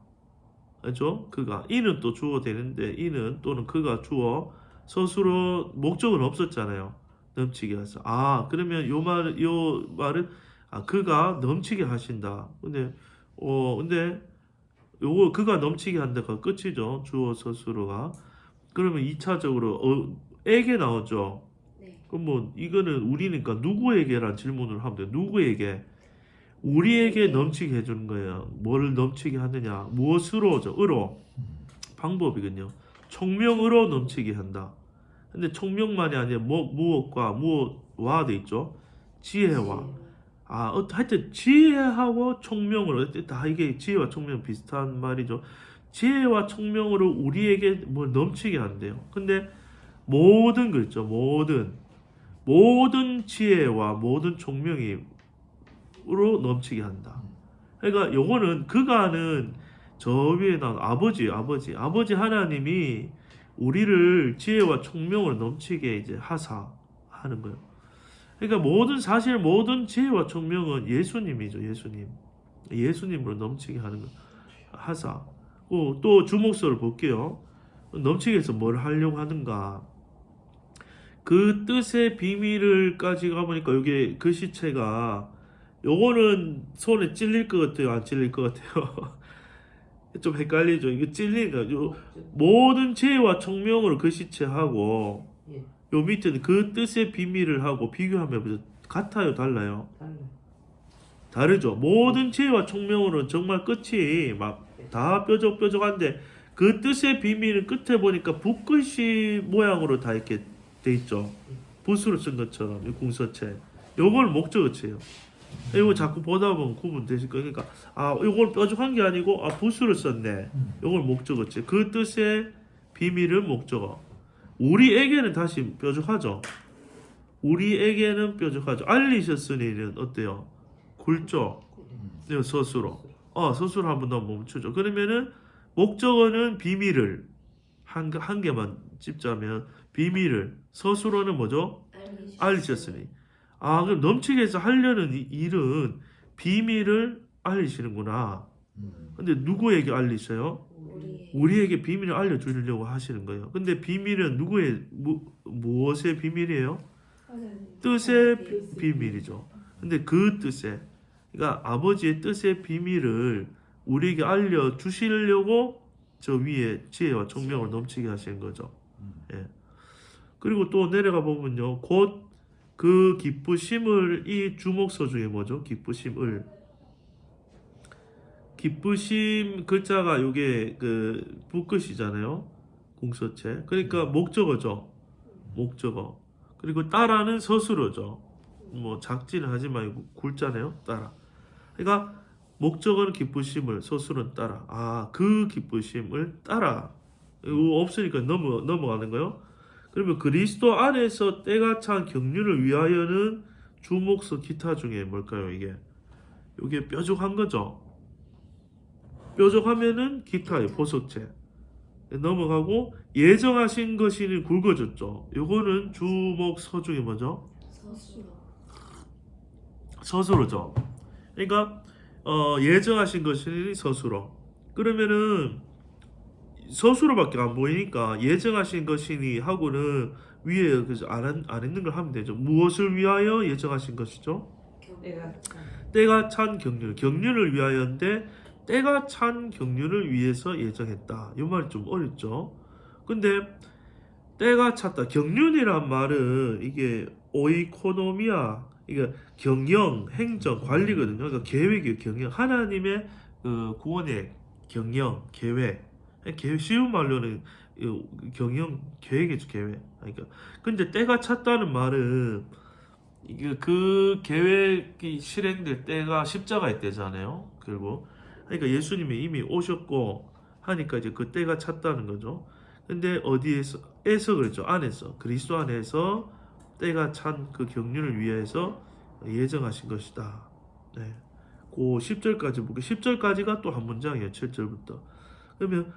그죠? 그가. 이는 또 주어 되는데 이는 또는 그가 주어. 서술어 목적은 없었잖아요. 넘치게 하사. 그러면 요 말은 그가 넘치게 하신다. 근데 요거 그가 넘치게 한다가 끝이죠. 주어 서술어가. 그러면 2차적으로 에게 나오죠. 네. 그럼 뭐 이거는 우리니까 누구에게란 질문을 하면 돼요. 누구에게? 우리에게 넘치게 해주는 거예요. 뭐를 넘치게 하느냐? 무엇으로죠? 으로. 방법이거든요. 총명으로 넘치게 한다. 근데 총명만이 아니라 무엇과 무엇와 돼 있죠. 지혜와. 하여튼 지혜하고 총명으로 다 이게 지혜와 총명 비슷한 말이죠. 지혜와 총명으로 우리에게 뭘 넘치게 한대요. 근데 모든 거 있죠. 모든 지혜와 모든 총명으로 넘치게 한다. 그러니까 요거는 그가는 저 위에 나온 아버지 하나님이 우리를 지혜와 총명으로 넘치게 이제 하사하는 거예요. 그러니까 모든 지혜와 총명은 예수님이죠. 예수님으로 넘치게 하는 거. 하사. 또 주목서를 볼게요. 넘치게 해서 뭘 하려고 하는가. 그 뜻의 비밀을까지 가보니까 이게 글씨체가 요거는 손에 찔릴 것 같아요? 안 찔릴 것 같아요? 좀 헷갈리죠? 이게 찔리니까 모든 지혜와 총명으로 글씨체하고 요 밑에는 그 뜻의 비밀을 하고 비교하면 같아요? 달라요? 다르죠? 모든 지혜와 총명으로는 정말 끝이 막 다 뾰족뾰족한데 그 뜻의 비밀은 끝에 보니까 붓글씨 모양으로 다 이렇게 돼 있죠? 붓으로 쓴 것처럼 이 궁서체. 요걸 목적어체예요. 이거 자꾸 보다 보면 구분되실 거예요. 그러니까 요걸 뾰족한 게 아니고 붓으로 썼네. 요걸 목적어체. 그 뜻의 비밀은 목적어. 우리에게는 다시 뾰족하죠. 알리셨으니는 어때요? 굵죠? 이거 서술어. 서술어 한번 더 멈추죠. 그러면은 목적어는 비밀을 한 개만 찝자면 비밀을, 서술어는 뭐죠? 알리셨으니. 그럼 넘치게 해서 하려는 일은 비밀을 알리시는구나. 근데 누구에게 알리셔요? 우리에게 비밀을 알려주려고 하시는 거예요. 근데 비밀은 무엇의 비밀이에요? 뜻의 비밀이죠. 근데 그 뜻의, 그러니까 아버지의 뜻의 비밀을 우리에게 알려주시려고 저 위에 지혜와 총명을 넘치게 하시는 거죠. 예. 그리고 또 내려가 보면요. 곧 그 기쁘심을, 이 주목서 중에 뭐죠? 기쁘심 글자가 요게 그 붓글씨잖아요. 궁서체. 그러니까 목적어죠. 목적어. 그리고 따라는 서술어죠. 뭐 작지는 하지 말고 굵잖아요. 따라. 그러니까 목적어는 기쁘심을, 서술은 따라. 그 기쁘심을 따라. 이거 없으니까 넘어가는 거요. 그러면 그리스도 안에서 때가 찬 경륜을 위하여는 주목서 기타 중에 뭘까요? 이게 뾰족한 거죠. 뾰족하면은 기타의 보석체. 넘어가고 예정하신 것이 굵어졌죠. 요거는 주목서 중에 뭐죠? 서술어죠. 그러니까 예정하신 것이 서술어. 그러면은 서술어밖에 안 보이니까 예정하신 것이니 하고는 위에 안 있는 걸 하면 되죠. 무엇을 위하여 예정하신 것이죠? 때가 찬 경륜을 위하여인데 때가 찬 경륜을 위해서 예정했다. 이 말이 좀 어렵죠. 근데 때가 찼다. 경륜이란 말은 이게 오이코노미아, 이게 경영, 행정, 관리거든요. 그러니까 계획이에요. 경영. 하나님의 그 구원의 경영, 계획. 쉬운 말로는 이 경영 계획이죠, 계획. 그러니까 근데 때가 찼다는 말은 이게 그 계획이 실행될 때가 십자가의 때잖아요. 결국 그러니까 예수님이 이미 오셨고 하니까 이제 그 때가 찼다는 거죠. 근데 어디에서 그랬죠? 안에서 그리스도 안에서 때가 찬 그 경륜을 위해서 예정하신 것이다. 네. 그 10절까지 보고 10절까지가 또 한 문장이에요. 7절부터. 그러면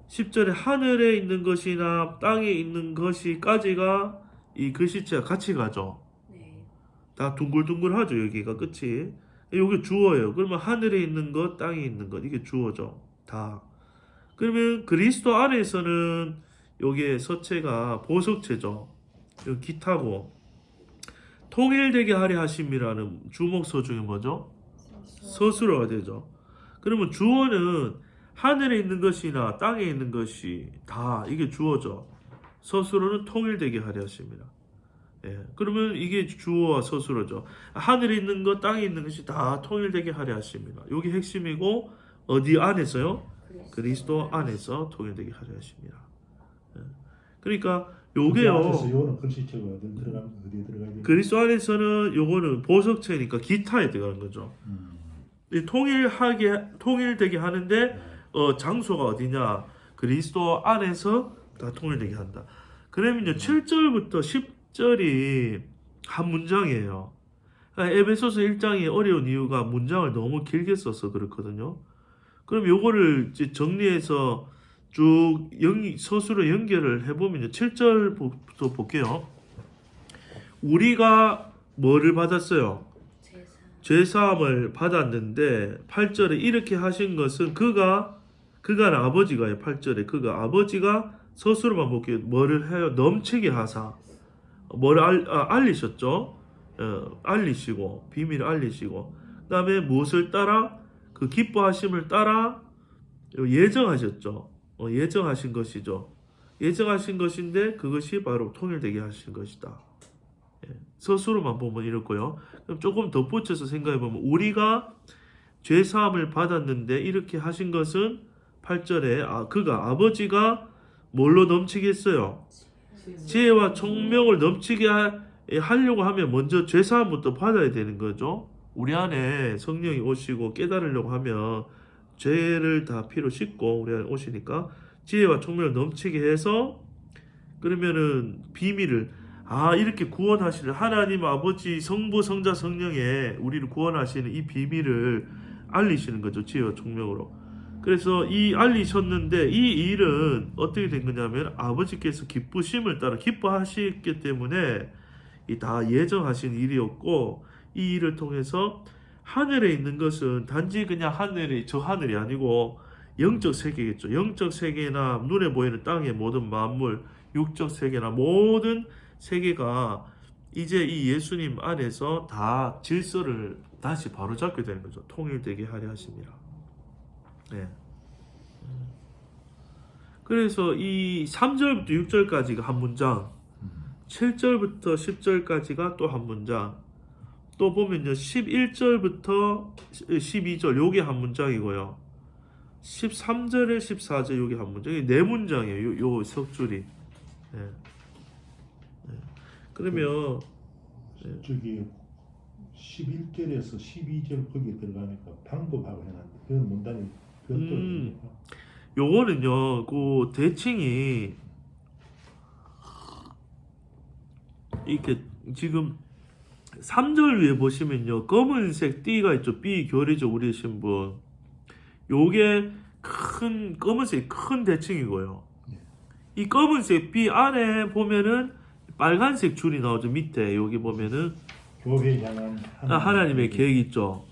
10절에 하늘에 있는 것이나 땅에 있는 것이까지가 이 글씨체가 같이 가죠. 네. 다 둥글둥글하죠. 여기가 끝이. 여기 주어예요. 그러면 하늘에 있는 것, 땅에 있는 것 이게 주어죠. 다. 그러면 그리스도 안에서는 여기에 서체가 보석체죠. 여기 기타고 통일되게 하려 하심이라는 주목서 중에 뭐죠? 서술어가 되죠. 그러면 주어는 하늘에 있는 것이나 땅에 있는 것이 다 이게 주어죠. 서술어는 통일되게 하려 하심이라. 예. 그러면 이게 주어와 서술어죠. 하늘에 있는 것, 땅에 있는 것이 다 통일되게 하려 하심이라. 여기 핵심이고 어디 안에서요? 그리스도 안에서 통일되게 하려 하심이라. 예. 그러니까 요게요. 요거는 글씨체가 어디 들어가야 돼? 그리스도 안에서는 요거는 보석체니까 기타에 들어가는 거죠. 이 통일되게 하는데 장소가 어디냐? 그리스도 안에서 다 통일되게 한다. 그러면요 7절부터 10절이 한 문장이에요. 그러니까 에베소서 1장이 어려운 이유가 문장을 너무 길게 써서 그렇거든요. 그럼 요거를 이제 정리해서 쭉 서술로 연결을 해보면요 7절부터 볼게요. 우리가 뭐를 받았어요? 죄사함을 받았는데 8절에 이렇게 하신 것은 그가 아버지가요. 8절에 그가 아버지가 서술로만 볼게요. 뭐를 해요? 넘치게 하사 뭐를 알리셨죠? 알리시고 비밀을 알리시고 그 다음에 무엇을 따라? 그 기뻐하심을 따라 예정하셨죠. 예정하신 것이죠. 예정하신 것인데 그것이 바로 통일되게 하신 것이다. 서술로만 보면 이렇고요. 그럼 조금 덧붙여서 생각해보면 우리가 죄사함을 받았는데 이렇게 하신 것은 8절에 그가 아버지가 뭘로 넘치게 했어요? 지혜와 총명을 넘치게 하려고 하면 먼저 죄사함부터 받아야 되는 거죠. 우리 안에 성령이 오시고 깨달으려고 하면 죄를 다 피로 씻고 우리 안에 오시니까 지혜와 총명을 넘치게 해서 그러면은 비밀을 이렇게 구원하시는 하나님 아버지 성부 성자 성령에 우리를 구원하시는 이 비밀을 알리시는 거죠. 지혜와 총명으로. 그래서 이 알리셨는데 이 일은 어떻게 된 거냐면 아버지께서 기쁘심을 따라 기뻐하시기 때문에 이 다 예정하신 일이었고 이 일을 통해서 하늘에 있는 것은 단지 그냥 저 하늘이 아니고 영적 세계겠죠. 영적 세계나 눈에 보이는 땅의 모든 만물, 육적 세계나 모든 세계가 이제 이 예수님 안에서 다 질서를 다시 바로잡게 되는 거죠. 통일되게 하려 하심이라. 네. 그래서 이 3절부터 6절까지가 한 문장, 7절부터 10절까지가 또 한 문장, 또 보면요 11절부터 12절 요게 한 문장이고요. 13절에 14절 요게 한 문장. 이게 네 문장이에요. 요 석줄이. 네. 네. 그러면 저기 11절에서 12절 거기에 들어가니까 방법하고 해놨는데 그건 문단이 요거는요 그 대칭이 이렇게 지금 3절 위에 보시면요 검은색 띠가 있죠. B 교리적 우리 신분 요게 큰 검은색 큰 대칭이고요. 이 검은색 B 안에 보면은 빨간색 줄이 나오죠. 밑에 여기 보면은 교회 향한 하나님의 계획 있죠.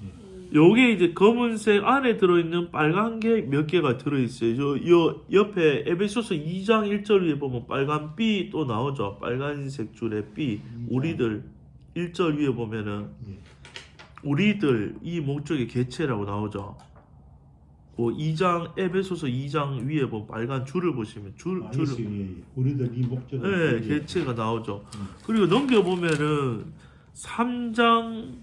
요게 이제 검은색 안에 들어있는 빨간 게 몇 개가 들어있어요. 요 옆에 에베소서 2장 1절 위에 보면 빨간 B 또 나오죠. 빨간색 줄에 B 우리들 1절 위에 보면은 우리들 이 목적의 개체라고 나오죠. 그 2장 에베소서 2장 위에 보면 빨간 줄을 보시면 줄을 우리들 이 목적을 개체가 나오죠. 그리고 넘겨 보면은 3장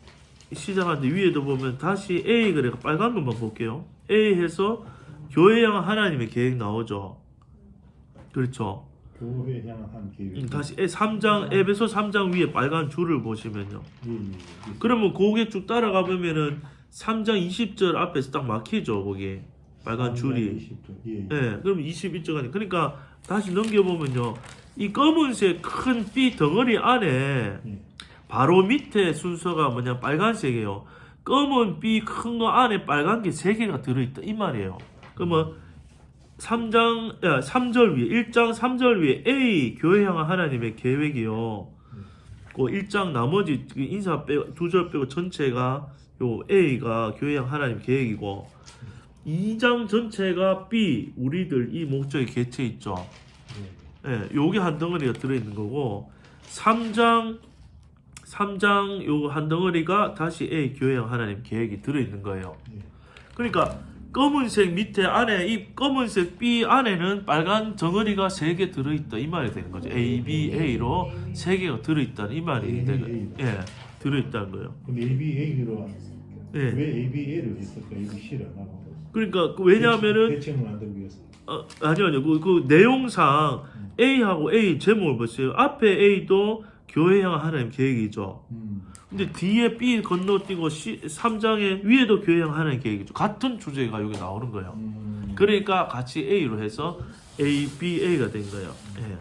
시작하는데 위에도 보면 다시 A 그래 빨간 것만 볼게요. A 해서 교회 향한 하나님의 계획 나오죠. 그렇죠. 교회 향한 계획. 다시 3장 에베소 3장 위에 빨간 줄을 보시면요. 예, 예, 예. 그러면 거기에 쭉 따라가 보면은 3장 20절 앞에서 딱 막히죠. 거기 빨간 줄이. 20절. 예, 예. 예, 그럼 21절 아니. 그러니까 다시 넘겨보면요. 이 검은색 큰 삐 덩어리 안에 예. 바로 밑에 순서가 뭐냐 빨간색이에요. 검은 삐 큰 거 안에 빨간 게 3개가 들어있다 이 말이에요. 그러면 3절 위에 1장 3절 위에 A 교회 향한 하나님의 계획이요. 그 1장 나머지 인사 빼고 2절 빼고 전체가 요 A가 교회 향한 하나님 계획이고 2장 전체가 B 우리들 이 목적의 개체 있죠. 예, 요게 한 덩어리가 들어있는 거고 3장 요 한 덩어리가 다시 A 교회 향한 하나님 계획이 들어있는 거예요. 그러니까 검은색 밑에 안에 이 검은색 B 안에는 빨간 덩어리가 3개 들어있다 이 말이 되는 거죠. A, B, A로 3개가 들어있다는 이 말이 되는 예, 들어있다는 거예요. 그럼 ABA로 예. 왜 ABA를 했을까? ABC를 안 하고. 그러니까 왜냐하면은 대칭을 만들기 위해서. 아니요 그 내용상 A하고 A 제목을 보세요. 앞에 A도 교회 향한 하나님 계획이죠. 근데 뒤에 B 건너뛰고 3장의 위에도 교회 향한 하나님 계획이죠. 같은 주제가 여기 나오는 거예요. 그러니까 같이 A로 해서 ABA가 된 거예요. 예.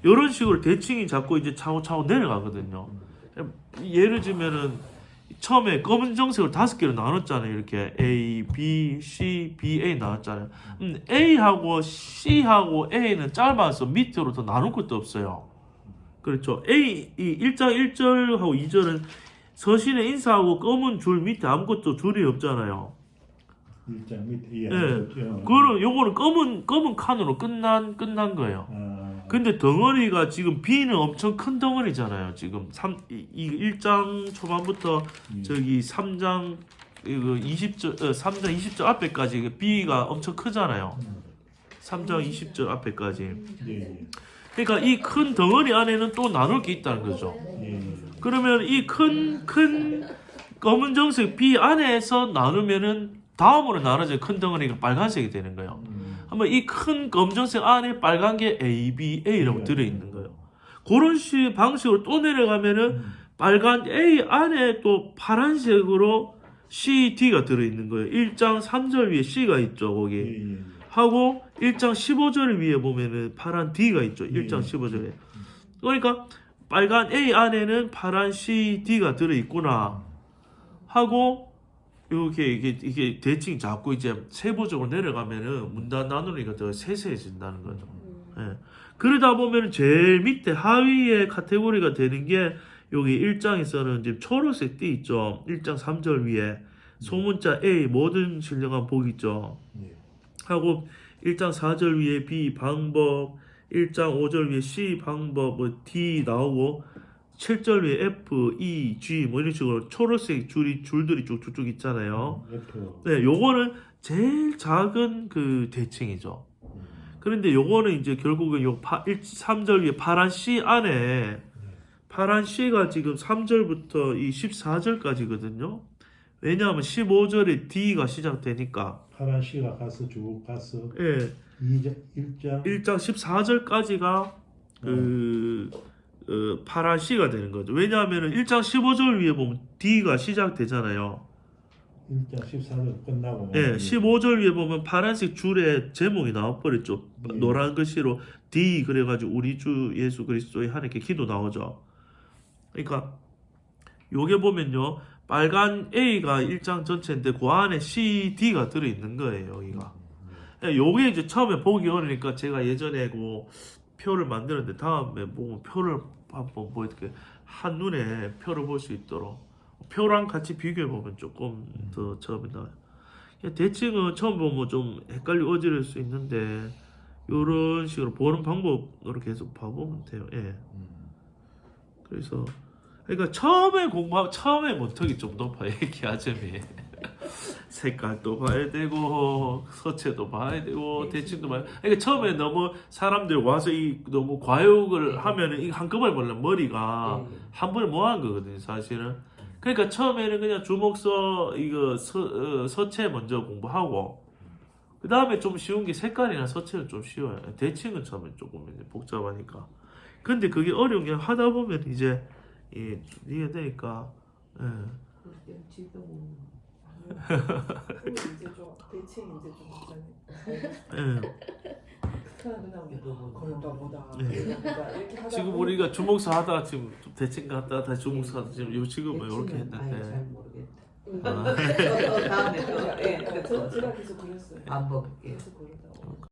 이런 식으로 대칭이 자꾸 이제 차고차고 내려가거든요. 예를 들면은 처음에 검은정색을 5개로 나눴잖아요. 이렇게 A, B, C, B, A 나눴잖아요. A하고 C하고 A는 짧아서 밑으로 더 나눌 것도 없어요. 그렇죠. A, 이 1장 1절하고 2절은 서신에 인사하고 검은 줄 밑에 아무것도 줄이 없잖아요. 1장 밑에 예. 그거는 요거는 검은 칸으로 끝난 거예요. 근데 덩어리가 지금 B는 엄청 큰 덩어리잖아요. 지금 1장 초반부터 저기 3장 이거 20절 3장 20절 앞에까지 B가 엄청 크잖아요. 3장 20절 앞에까지. 예. 그러니까 이 큰 덩어리 안에는 또 나눌 게 있다는 거죠. 예. 그러면 이 큰 검은정색 B 안에서 나누면은 다음으로 나눠진 큰 덩어리가 빨간색이 되는 거예요. 한번 이 큰 검정색 안에 빨간 게 A, B, A라고 들어있는 거예요. 그런 방식으로 또 내려가면은 빨간 A 안에 또 파란색으로 C, D가 들어있는 거예요. 1장 3절 위에 C가 있죠, 거기. 예. 하고 1장 15절 위에 보면은 파란 D가 있죠. 1장 15절에. 그러니까 빨간 A 안에는 파란 C, D가 들어있구나 하고 이렇게 이게 대칭 자꾸 이제 세부적으로 내려가면은 문단 나누니까 더 세세해진다는 거죠. 예. 그러다 보면 제일 밑에 하위의 카테고리가 되는 게 여기 1장에서는 지금 초록색 띠 있죠. 1장 3절 위에 소문자 A 모든 신령한 복 있죠. 하고 1장 4절 위에 B 방법, 1장 5절 위에 C 방법, 뭐 D 나오고 7절 위에 F, E, G 뭐 이런 식으로 초록색 줄들이 쭉쭉쭉 있잖아요. 네, 요거는 제일 작은 그 대칭이죠. 그런데 요거는 이제 결국은 요 3절 위에 파란 C 안에 파란 C가 지금 3절부터 이 14절까지거든요. 왜냐하면 15절에 D가 시작되니까 파란 C가 가서 쭉 가서 예. 1장 14절까지가 파란 C가 되는 거죠. 왜냐하면 1장 15절 위에 보면 D가 시작되잖아요. 1장 14절 끝나고 예, 15절 위에 보면 파란색 줄에 제목이 나와버렸죠. 노란 글씨로 D 그래가지고 우리 주 예수 그리스도의 하나님께 기도 나오죠. 그러니까 요게 보면요. 빨간 A가 1장 전체인데 그 안에 C, D가 들어있는 거예요. 여기가. 요게 이제 처음에 보기 어려우니까 제가 예전에 그 표를 만드는데 다음에 보면 표를 한번 뭐 이렇게 한눈에 표를 볼 수 있도록 표랑 같이 비교해 보면 조금 더 처음에 나와요. 대칭은 처음 보면 좀 헷갈리고 어지러울 수 있는데 이런 식으로 보는 방법으로 계속 봐보면 돼요. 예. 그래서 그러니까 처음에 문턱이 좀 높아요. 기하점이 색깔도 봐야 되고 서체도 봐야 되고 대칭도 봐야. 그러니까 처음에 너무 사람들 와서 너무 과욕을 하면은 이 한꺼번에 보려면 머리가 한 번에 뭐 한 거거든요, 사실은. 그러니까 처음에는 그냥 주목서 이거 서체 먼저 공부하고 그 다음에 좀 쉬운 게 색깔이나 서체는 좀 쉬워요. 대칭은 처음에 조금 이제 복잡하니까. 근데 그게 어려운 게 하다 보면 이제 이게 되니까. 예. 이제 좀 대칭 이제 좀 하잖아요. 예. 그냥 그런다보다 네. 이렇게 하다 지금 보니까 우리가 주목사 하다가 지금 좀 대칭 갔다가 다시 주목사 하다 지금 요 지금은 이렇게 대칭은 아예 잘 했는데. 모르겠다. 또 다음에 또 제가 계속 그렸어요. 반복할게요. 계속 그렸다.